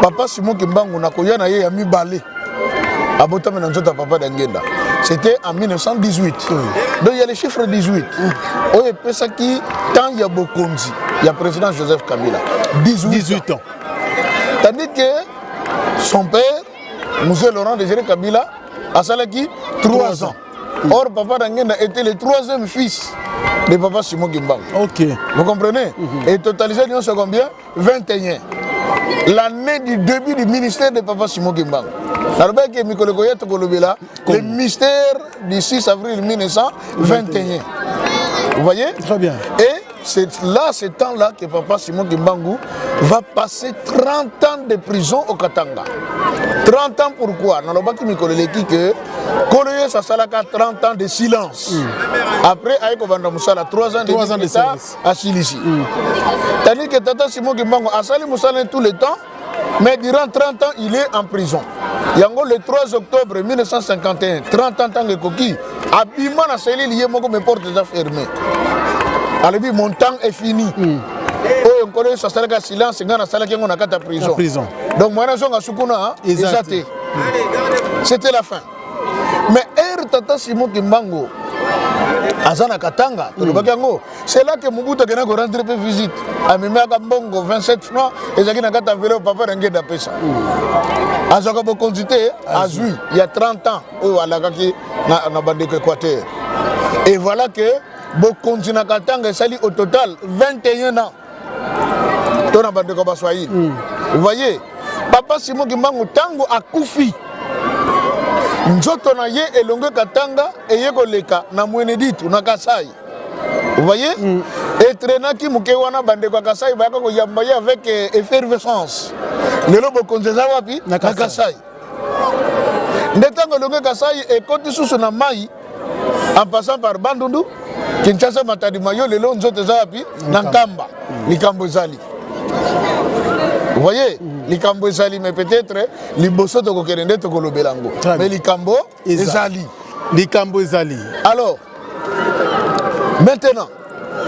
Papa Simon Kimbangu Nakoya na ye mi balé. Abotame Nanzota Papa Dangenda. C'était en 1918. Donc il y a les chiffres 18. Oye Pesaki, tant il y a Bokonzi, il y a le président Joseph Kabila. 18 ans. Tandis que son père, M. Laurent Désiré Kabila, a salaki 3 ans. Or, Papa Dangenda était le 3e fils de Papa Simon Kimbangu. Ok. Vous comprenez? Et totalisé, c'est combien? 21. L'année du début du ministère de Papa Simon Kimbangu. Le mystère du 6 avril 1921. Vous voyez? Très bien. Et c'est là, ce temps-là, que Papa Simon Kimbangu va passer 30 ans de prison au Katanga. 30 ans pourquoi? Dans le bas qui me connaît que Koloye Sasalaka 30 ans de silence. Après, Aïko Vanda Moussala 3 ans de service à Silisi. Tandis que Tata Simon Kimbangu a sali Moussala tout le temps, mais durant 30 ans, il est en prison. Yango le 3 octobre 1951, 30 ans tant que coquille, Abima na cellule lié moko mes portes déjà fermées. Alors mon temps est fini. Oh, on connaît ça sala silence, ngana sala ki ngona kata prison. Donc moi na zonga sukuna exacté. C'était la fin. Mais Tata Simon Kimbangu Azana Katanga, c'est là que Mobutu a rentré pour visite. A Mimaka Mbongo, 27 francs, et Zakina Kata vélo, papa Rengeda Pesa. Azaka Bokonzité, Azui, il y a 30 ans, au Alakaki, na Bandeko Équateur. Et voilà que Bokonzina Katanga sali au total 21 ans. Tona Bandeko Baswaï. Vous voyez, Papa Simon Kimbangu Tango a Koufi. Nzoto na ye elonge Katanga eye koleka na Mweneditu na Kasai. Vous voyez? Et trenaki mukewana bande kwa Kasai bayaka ko yambaye avec effervescence. Lelo bokonzeza wapi na Kasai. Ndetango elonge Kasai e koti susu na mai en passant par Bandundu, Kinshasa Matadi Mayo lelo nzoto za wapi na Nkamba, likambo ezali. Vous voyez? Likambo ezali, mais peut-être liboso to kokerende to kolobelango. Mais likambo ezali. Likambo ezali. Alors, maintenant,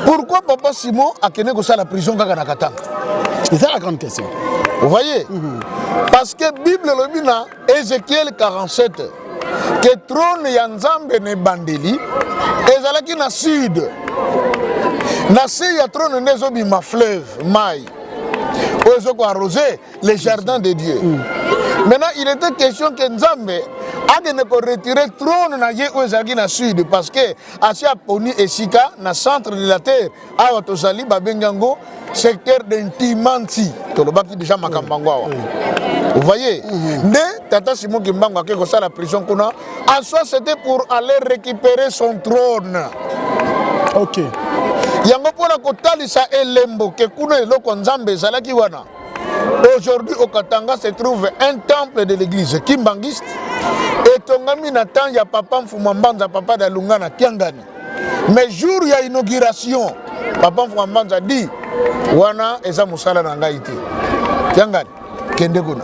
pourquoi Papa Simon a kené ko la prison kaka na Katanga?
C'est ça la grande question.
Vous voyez? Parce que Bible lobi na Ézéchiel 47 que trône ya Nzambe ne bandeli ezalaki na sud. Na se ya trône nezobi ma fleuve mai. Ozo ko arroser les jardins de Dieu. Maintenant, il était question que Nzambe a retiré le trône na ye ezalaki na sud parce que asia poni esika na centre de la terre awa tozali babengango secteur d'Intimanti. Tolobaki déjà makambango awa. Vous voyez? Mais Tata Simon Kimbangu a fait ça la prison qu'on a. En soi, c'était pour aller récupérer son trône.
Ok.
Yango pona kotalisa elembo ke kuna eloko Nzambe ezalaki wana. Aujourd'hui au Katanga se trouve un temple de l'église kimbangiste et tongami na temps ya papa Mfumambanza papa d'Alunga na Kiangani. Mais jour ya inauguration papa Mfumambanza dit wana eza musala na ngai te. Kiangani kende kuna.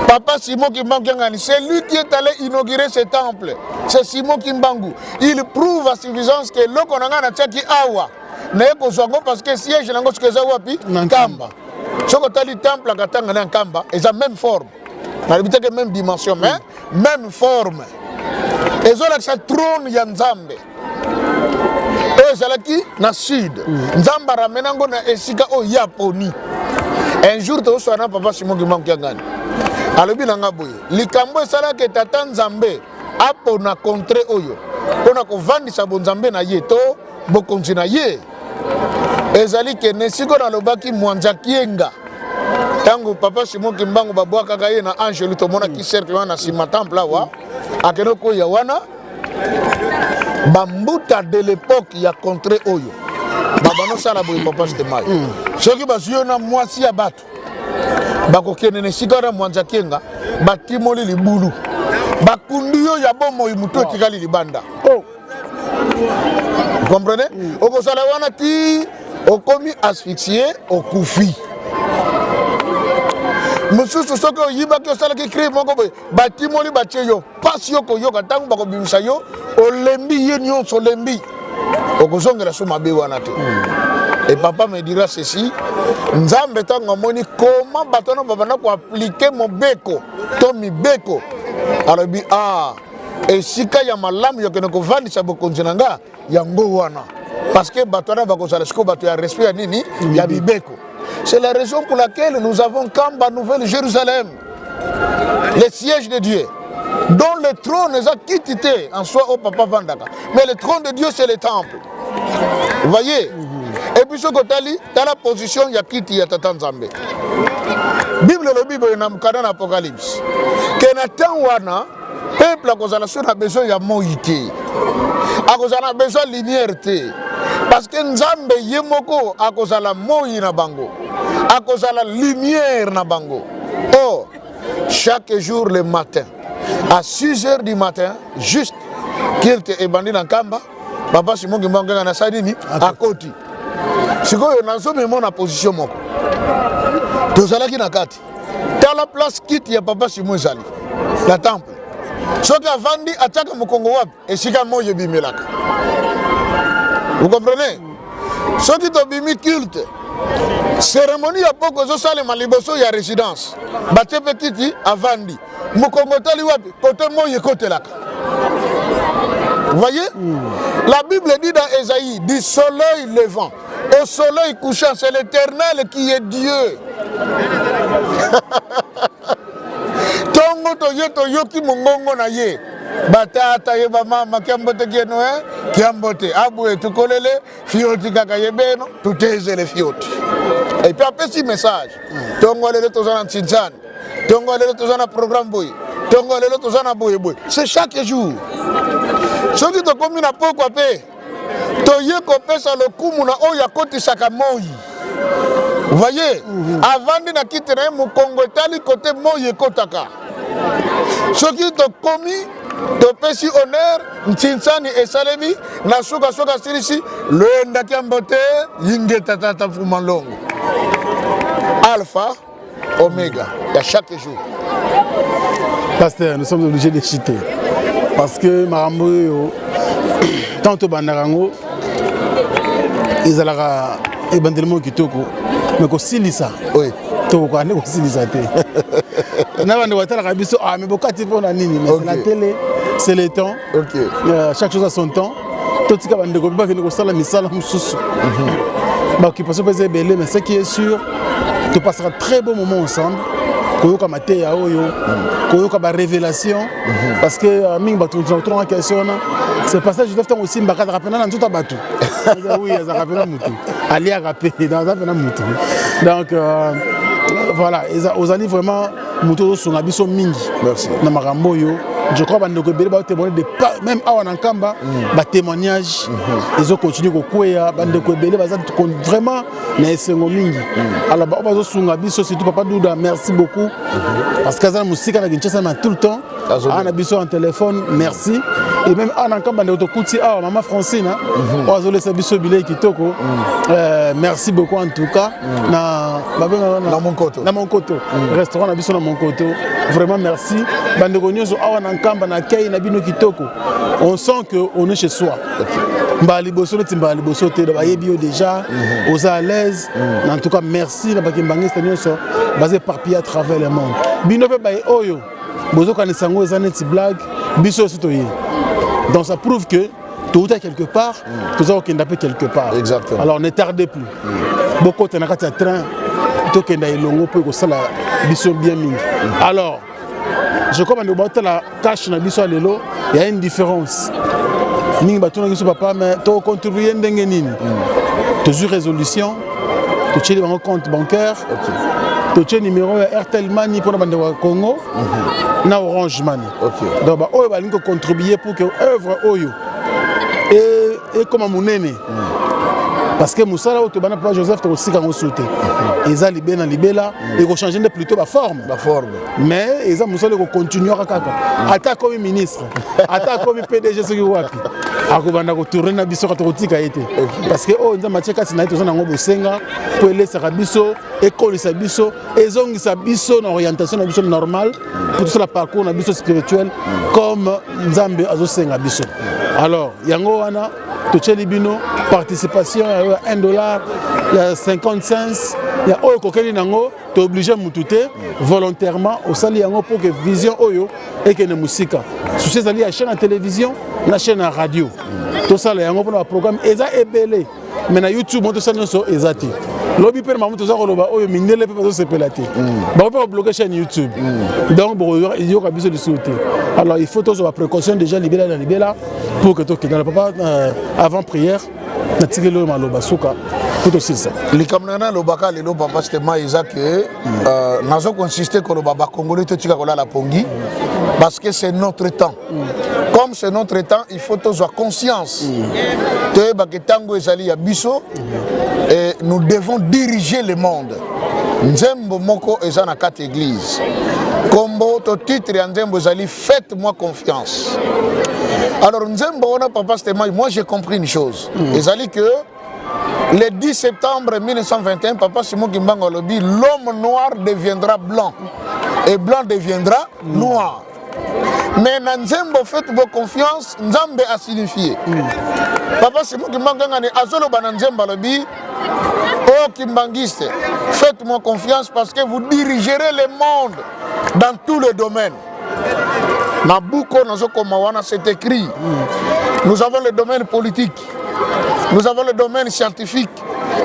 Papa Simon Kimbangu Kiangani, c'est lui qui est allé inaugurer ce temple. C'est Simon Kimbangu. Il prouve à suffisance que l'oko nanga na tchaki awa. Na eko zongo parce que siège nango skeza wapi Kamba. Soko tali temple Katanga na Kamba, ils ont même forme. Malgré que même dimension, mais même forme. Ils ont la trône ya Nzambe. Et zalaki na sud. Nzamba ramenango na esika o Yaponi. Un jour to so na papa Simon Kimbangu Kiangani. Alobi nanga boye. Likambo sala ke tata Nzambe apo na contre oyo. Pona ko vandisa bo Nzambe na ye to bo kontina ye. Ezali ke nesiko na lobaki Mwanja Kienga. Tango papa Simon Kimbangu babwa kaka ye na Angelo to mona ki cercle wana sima temple wa. Akeno ko ya wana. Bambuta de l'époque ya contre oyo. Babano sala boye papa Stemai. Soki basuyo na mwasi ya batu. Bako kene nesiko na Mwanja Kienga batimoli libulu. Bakundiyo ya bomo imuto tikali libanda. Oh. Vous comprenez? Oko sala wana ti okomi asphyxié au koufi. Mususu soko yiba ki osala ki crime moko boy batimoli batie yo pasi yo koyoka tangu bako bimisa yo olembi ye nyonso olembi okozongela so mabe wana te. Et papa me dira ceci, Nzambe tango moni comment batono babana ko appliquer mobeko to mibeko alobi et sika ya malamu yo kene ko vandisa bokonzi nanga yango wana parce que batona bakozala siko bato ya respect ya nini ya bibeko. C'est la raison pour laquelle nous avons Kamba Nouvelle-Jérusalem, le siège de Dieu, dont le trône est quitté en soi au papa Vandaka. Mais le trône de Dieu, c'est le temple. Vous voyez? Et puis ce côté-là, dans la position, il y a quitté ya Tata Nzambe. Bible le Bible na mukana na Apocalypse. Que Nathan wana peuple a besoin de moïté. A besoin de lumière. Parce que Nzambe yemoko a la moï na bango. A la lumière na bango. Or, chaque jour le matin, à 6h du matin, juste qu'il te ébandi dans Kamba, papa Simon Kimbangu na sadini à côté. Sikoyo nazo memo na position moko. Tozalaki na kati. Dans la place quitte ya papa Simon Zali. La temple. Soki avandi ataka mokongo wapi esika moye bimelaka. Vous comprenez? Soki to bimi culte. Cérémonie ya poko zo sale maliboso ya résidence. Bate petiti avandi. Mokongo tali wapi côté moye côté laka. Vous voyez? La Bible dit dans Ésaïe, du soleil levant au soleil couchant, c'est l'Éternel qui est Dieu. Tongo to yoki mongongo na ye. Batata ye ba mama kiambote kieno kiambote abwe tukolele fioti kaka yebeno tuteze le fioti. Et puis après ce message, tongo lele tozana tsinzani. Tongo lele tozana programme boy. Tongo lele tozana boy boy. C'est chaque jour. Soki to komi na poko pe. To ye ko pesa le kumu na oya koti sakamoi. Vous voyez, avant de quitter mon Congo, tali côté moye kotaka. Ce qui te commis, te pesi honneur, Ntinsani et Salemi, Nasuka Soka Sirisi, le Ndakiambote, Yinge Tata Fumalongo. Alpha, Oméga, il y a chaque jour.
Pasteur, nous sommes obligés de citer. Parce que Marambo, tant au Bandarango, ils allaient éventuellement qui toko mais ko silisa
Oui.
toko ko ane ko silisa te na bande watala ka biso mais bokati pona nini mais c'est la télé c'est le temps.
OK.
Chaque chose a son temps. Tout ce qui va nous ba ko sala misala mususu ba qui passe pas belé mais ce qui est sûr tu passeras très bon moment ensemble. Koyoka mateya oyo koyoka ba révélation parce que mingi ba trop en question c'est pas ça je dois faire aussi mbaka rapena na tout abatu oui ça rapena mutu ali a rapé dans ça pena mutu donc voilà aux alliés vraiment mutu songa biso mingi
merci
na makambo yo je crois bandeko belé ba témoigner de même awa na nkamba ba témoignage ils ont continué ko kwea bandeko belé ba vraiment na esengo mingi alors ba bazo sunga biso surtout papa Douda merci beaucoup parce que ça musique na Kinshasa na tout le temps ana biso en téléphone merci et même ana nkamba ndeko kuti awa maman Francine ozo laisser biso bilé kitoko merci beaucoup en tout cas na mon koto restaurant na biso na mon koto vraiment merci bandeko nyoso awa na nkamba na kei na bino kitoko on sent que on est chez soi mbali boso neti mbali boso te ba yebi déjà aux à l'aise en tout cas merci na bakimbangista nyoso basé éparpillé à travers le monde bino pe ba oyo bozo kanisa ngo eza neti blague biso aussi toye donc ça prouve que tout est quelque part tout ça okenda pe quelque part.
Exactement.
Alors ne tardez plus beaucoup de nakati ya train to kenda ilongo po ko sala biso bien mingi. Alors je crois que la cash na biso lelo il y a une différence ningi batuna biso papa mais to contribuer ndenge nini toujours résolution to tcheli bango compte bancaire to tcheli numéro Airtel Money pour bande wa Congo na Orange Money donc ba oyo balingo contribuer pour que œuvre oyo et comme munene parce que Moussala Otobana Papa Joseph aussi quand on sauté ils a libé dans libéla et qu'on changer plutôt la forme mais ils a Moussala qu'on continue à kaka ata comme ministre ata comme PDG ce qui wapi akobanda ko tourner na biso ka totika été parce que oh nza matieka tina ito na ngo bosenga pour laisser biso et kolisa biso ezongisa biso na orientation na biso normale pour tout la parcours na biso spirituel comme Nzambe azosenga biso alors yango wana tocheli bino participation à $1, il y a 50 cents, il y a oyo kokeli nango, tu es obligé de volontairement au sali yango pour que vision oyo et que ne musika. Sur ces alliés à chaîne à télévision, la chaîne à radio. Tout ça là yango pour le programme eza ebele. Mais na YouTube on te sait non ezati. Lobby per mamu to za koloba oyo minele pe pas se pelate. Ba pas bloquer chaîne YouTube. Donc bon il y aura besoin de sauter. Alors il faut toujours la précaution déjà libérer pour que toi qui dans le papa avant prière na tigelo maloba suka tout aussi ça.
Likamnana lobaka lelo papa c'était maïza que nazo consister que le baba congolais te tika kola la pongi parce que c'est notre temps. Comme c'est notre temps, il faut tous avoir conscience que baketango ezali ya biso et nous devons diriger le monde. Nzembo moko eza na 4 églises. Kombo to titre ya Nzembo ezali faites-moi confiance. Alors Nzembo on a papa c'était moi j'ai compris une chose. Ezali que le 10 septembre 1921 papa Simon Kimbangu lobi l'homme noir deviendra blanc et blanc deviendra noir. Mais na Nzembo faites-moi confiance, Nzambe a signifié. Papa Simon Kimbangu ngani azolo bana Nzembo lobi oh Kimbangiste, faites-moi confiance parce que vous dirigerez le monde dans tous les domaines. Nabuko Nazoko Mawana, c'est écrit. Nous avons le domaine politique, nous avons le domaine scientifique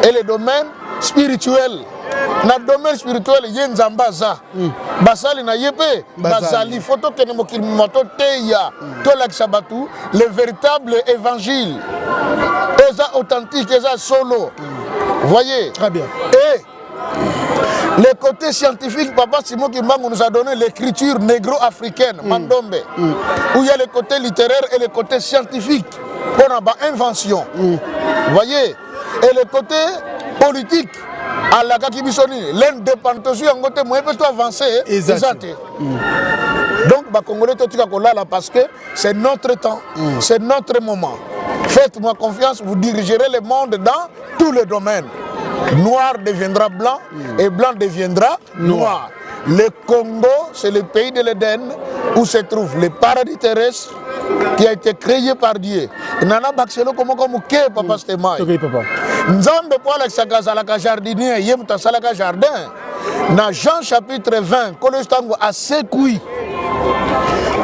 et le domaine spirituel. Dans le domaine spirituel, il y a Nzambaza. Basali na yepe, Basali, photo que nous teya, Tolak le véritable évangile. Eza authentique, eza solo. Voyez.
Très bien.
Et le côté scientifique, papa Simon Kimbangu nous a donné l'écriture négro-africaine, Mandombe, où il y a le côté littéraire et le côté scientifique, pour une invention. Voyez. Et le côté politique, à la Kakibisoni, l'indépendance, on peut avancer. Exact. Donc, les Congolais sont là parce que c'est notre temps, c'est notre moment. Faites-moi confiance, vous dirigerez le monde dans tous les domaines. Noir deviendra blanc et blanc deviendra noir. Le Congo, c'est le pays de l'Éden où se trouve le paradis terrestre qui a été créé par Dieu. Nana Baxelo, comment papa Stemai. Nzambe pour alexaka zalaka jardinier ye muta salaka jardin. Na Jean chapitre 20 kolostango asekui.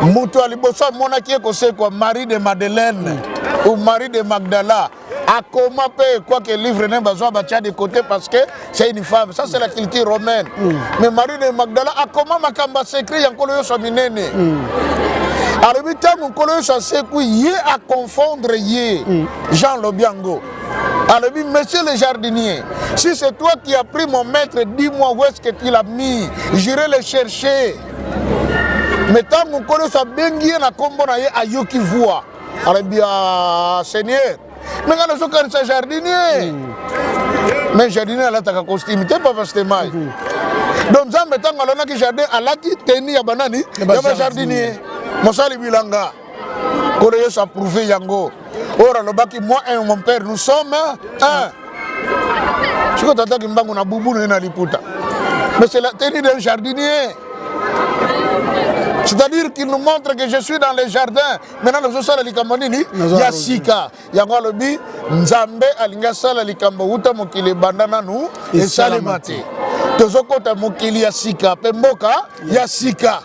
Mutu aliboso monaki ko Marie de Madeleine ou Marie de Magdala. A comment quoi que le livre n'est pas besoin de côté parce que c'est une femme. Ça c'est la culture romaine. Mais Marie de Magdala a comment makamba s'écrit en kolo yo minene. Alors bitango kolo yo sekui ye a confondre ye Jean Lobiango. Alors, monsieur le jardinier, si c'est toi qui as pris mon maître, dis-moi où est-ce que tu l'as mis. J'irai le chercher. Mais tant que nous sommes bien na kombo na ye ayoki voix. Alors bien, Seigneur, mais quand nous sommes jardinier, mais jardinier a la costume, tu pas parce que mal. Donc ça mettons à l'on a qui jardin à la qui tenir à banani, il y a jardinier. Mon sali bilanga, Koreyo s'a prouvé yango. Ora le baki moi et mon père nous sommes un. Je crois que mbangu na bubu na liputa. Mais c'est la tenue d'un jardinier. C'est-à-dire qu'il nous montre que je suis dans les jardins. Maintenant nous sommes likambanini ya sika. Yango lobi nzambe alinga sala likambo uta mokili bandana nu et salemate. Tozokota mokili ya sika pemboka ya sika.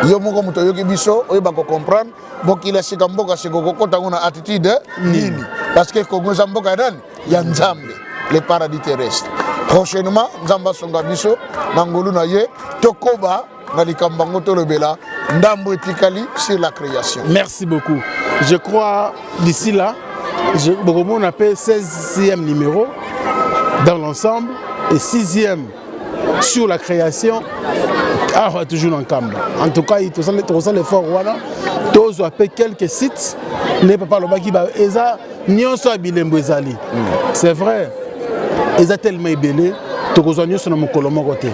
Yo moko muto yoki biso oyeba ko comprendre bokila sika mboka siko kota ngona attitude nini parce que kongoza mboka nani ya nzambe le paradis terrestre. Prochainement nzamba songa biso nangolu na ye tokoba na likambango tolobela ndambo etikali sur la création.
Merci beaucoup. Je crois d'ici là on appelle 16e numéro dans l'ensemble et 6e sur la création. Ah, toujours dans le camp. En tout cas, il y a l'effort. Tous ont appelé quelques sites. Ne pas le baki ba eza nyonso abilembo ezali. C'est vrai. Eza tellement belé. Tokozwa nyonso na mokolo moko te.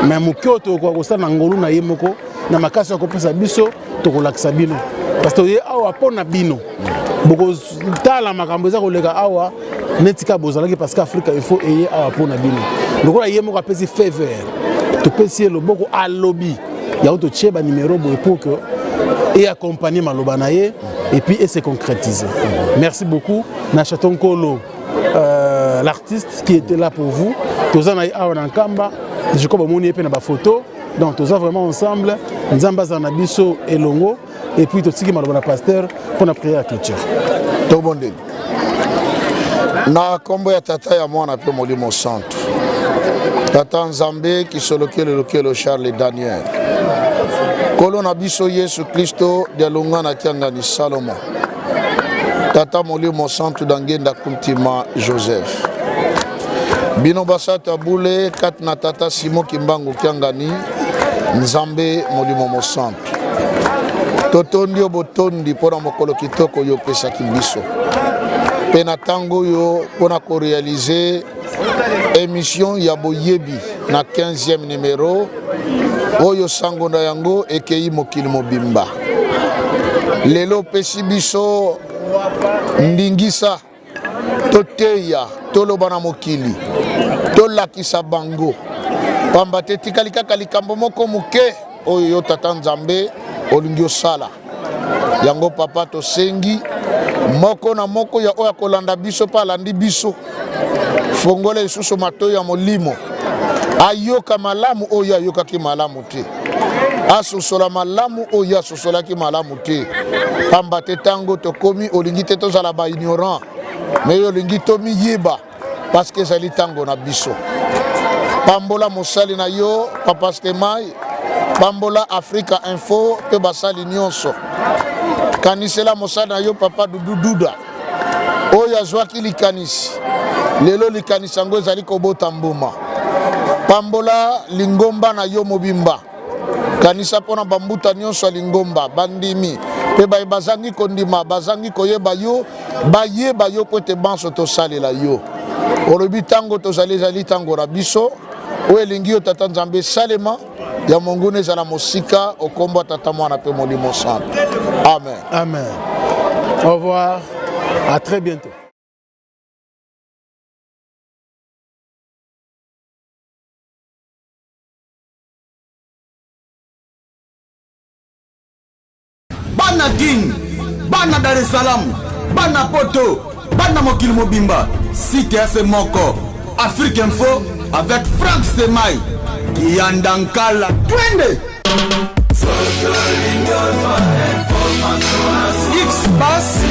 Mais mokyo to ko sa na ngolu na yemoko na makasi ko pesa biso to ko lakisa bino. Parce que ye awa pona bino. Boko tala makambo eza ko leka awa netika bozalaki parce qu'Afrique il faut eye awa pona bino. Donc la yemoko apesi faveur. Tu peux essayer le beaucoup à lobby. Il y a autre chose numéro pour que et accompagner Malobanaye et puis et se concrétiser. Merci beaucoup. Nachaton Kolo, l'artiste qui était là pour vous. Tous en a Kamba. Je crois que mon épée n'a pas photo. Donc tous vraiment ensemble. Nzamba Zanabiso et Longo. Et puis tout ce qui m'a donné pasteur pour la prière à la culture.
Tout bon dé. Na kombo ya tata ya mwana pe molimo centre. Tata Nzambe qui se le Charles Daniel. Kolo na biso Yesu Kristo de longa na tianga ni Salomon. Tata molimo centre d'angenda kultima Joseph. Bino basata boule kat na tata Simon Kimbangu kiangani Nzambe molimo centre. Totondi obotondi pona mokolo kitoko yo pesa kibiso. Pena tango yo pona ko réaliser émission Yaboyebi na 15e numéro oyo sango na yango ekei mokili mobimba. Lelo pesi biso ndingisa toteya toloba na mokili tolakisa bango pamba te tikali kaka likambo moko muke oyo yo tata Nzambe olingi osala yango papa tosengi moko na moko ya oya kolanda biso pa landi biso fongola isusu mato ya molimo ayoka malamu oyo ayoka ki malamu te asusola malamu oyo asusola ki malamu te pamba te tango tokomi olingi te tozala ba ignorant mais olingi tomi yeba parce que zali tango na biso pambola mosali na yo papa Stemai pambola Africa Info pe basali nyonso kanisela mosali na yo papa Dududa oyo azwaki likanisi lelo likanisi yango ezali kobota mbuma pambola lingomba na yo mobimba kanisa pona bambuta nyonso lingomba bandimi pe bazangi kondima bazangi koyeba yo bayeba yo po te banso tosalela yo olobi tango tozali tango na biso oyo elingi yo tata Nzambe salema ya mongune ezala mosika okombo tata mwana pe molimo centre. Amen.
Amen. Au revoir. À très bientôt.
Bana Guine, Bana Dar es Salaam, Bana Poto, bana mokili mobimba site ase moko Afrique Info avec Frank Stemai Kiandankala twende X-Bass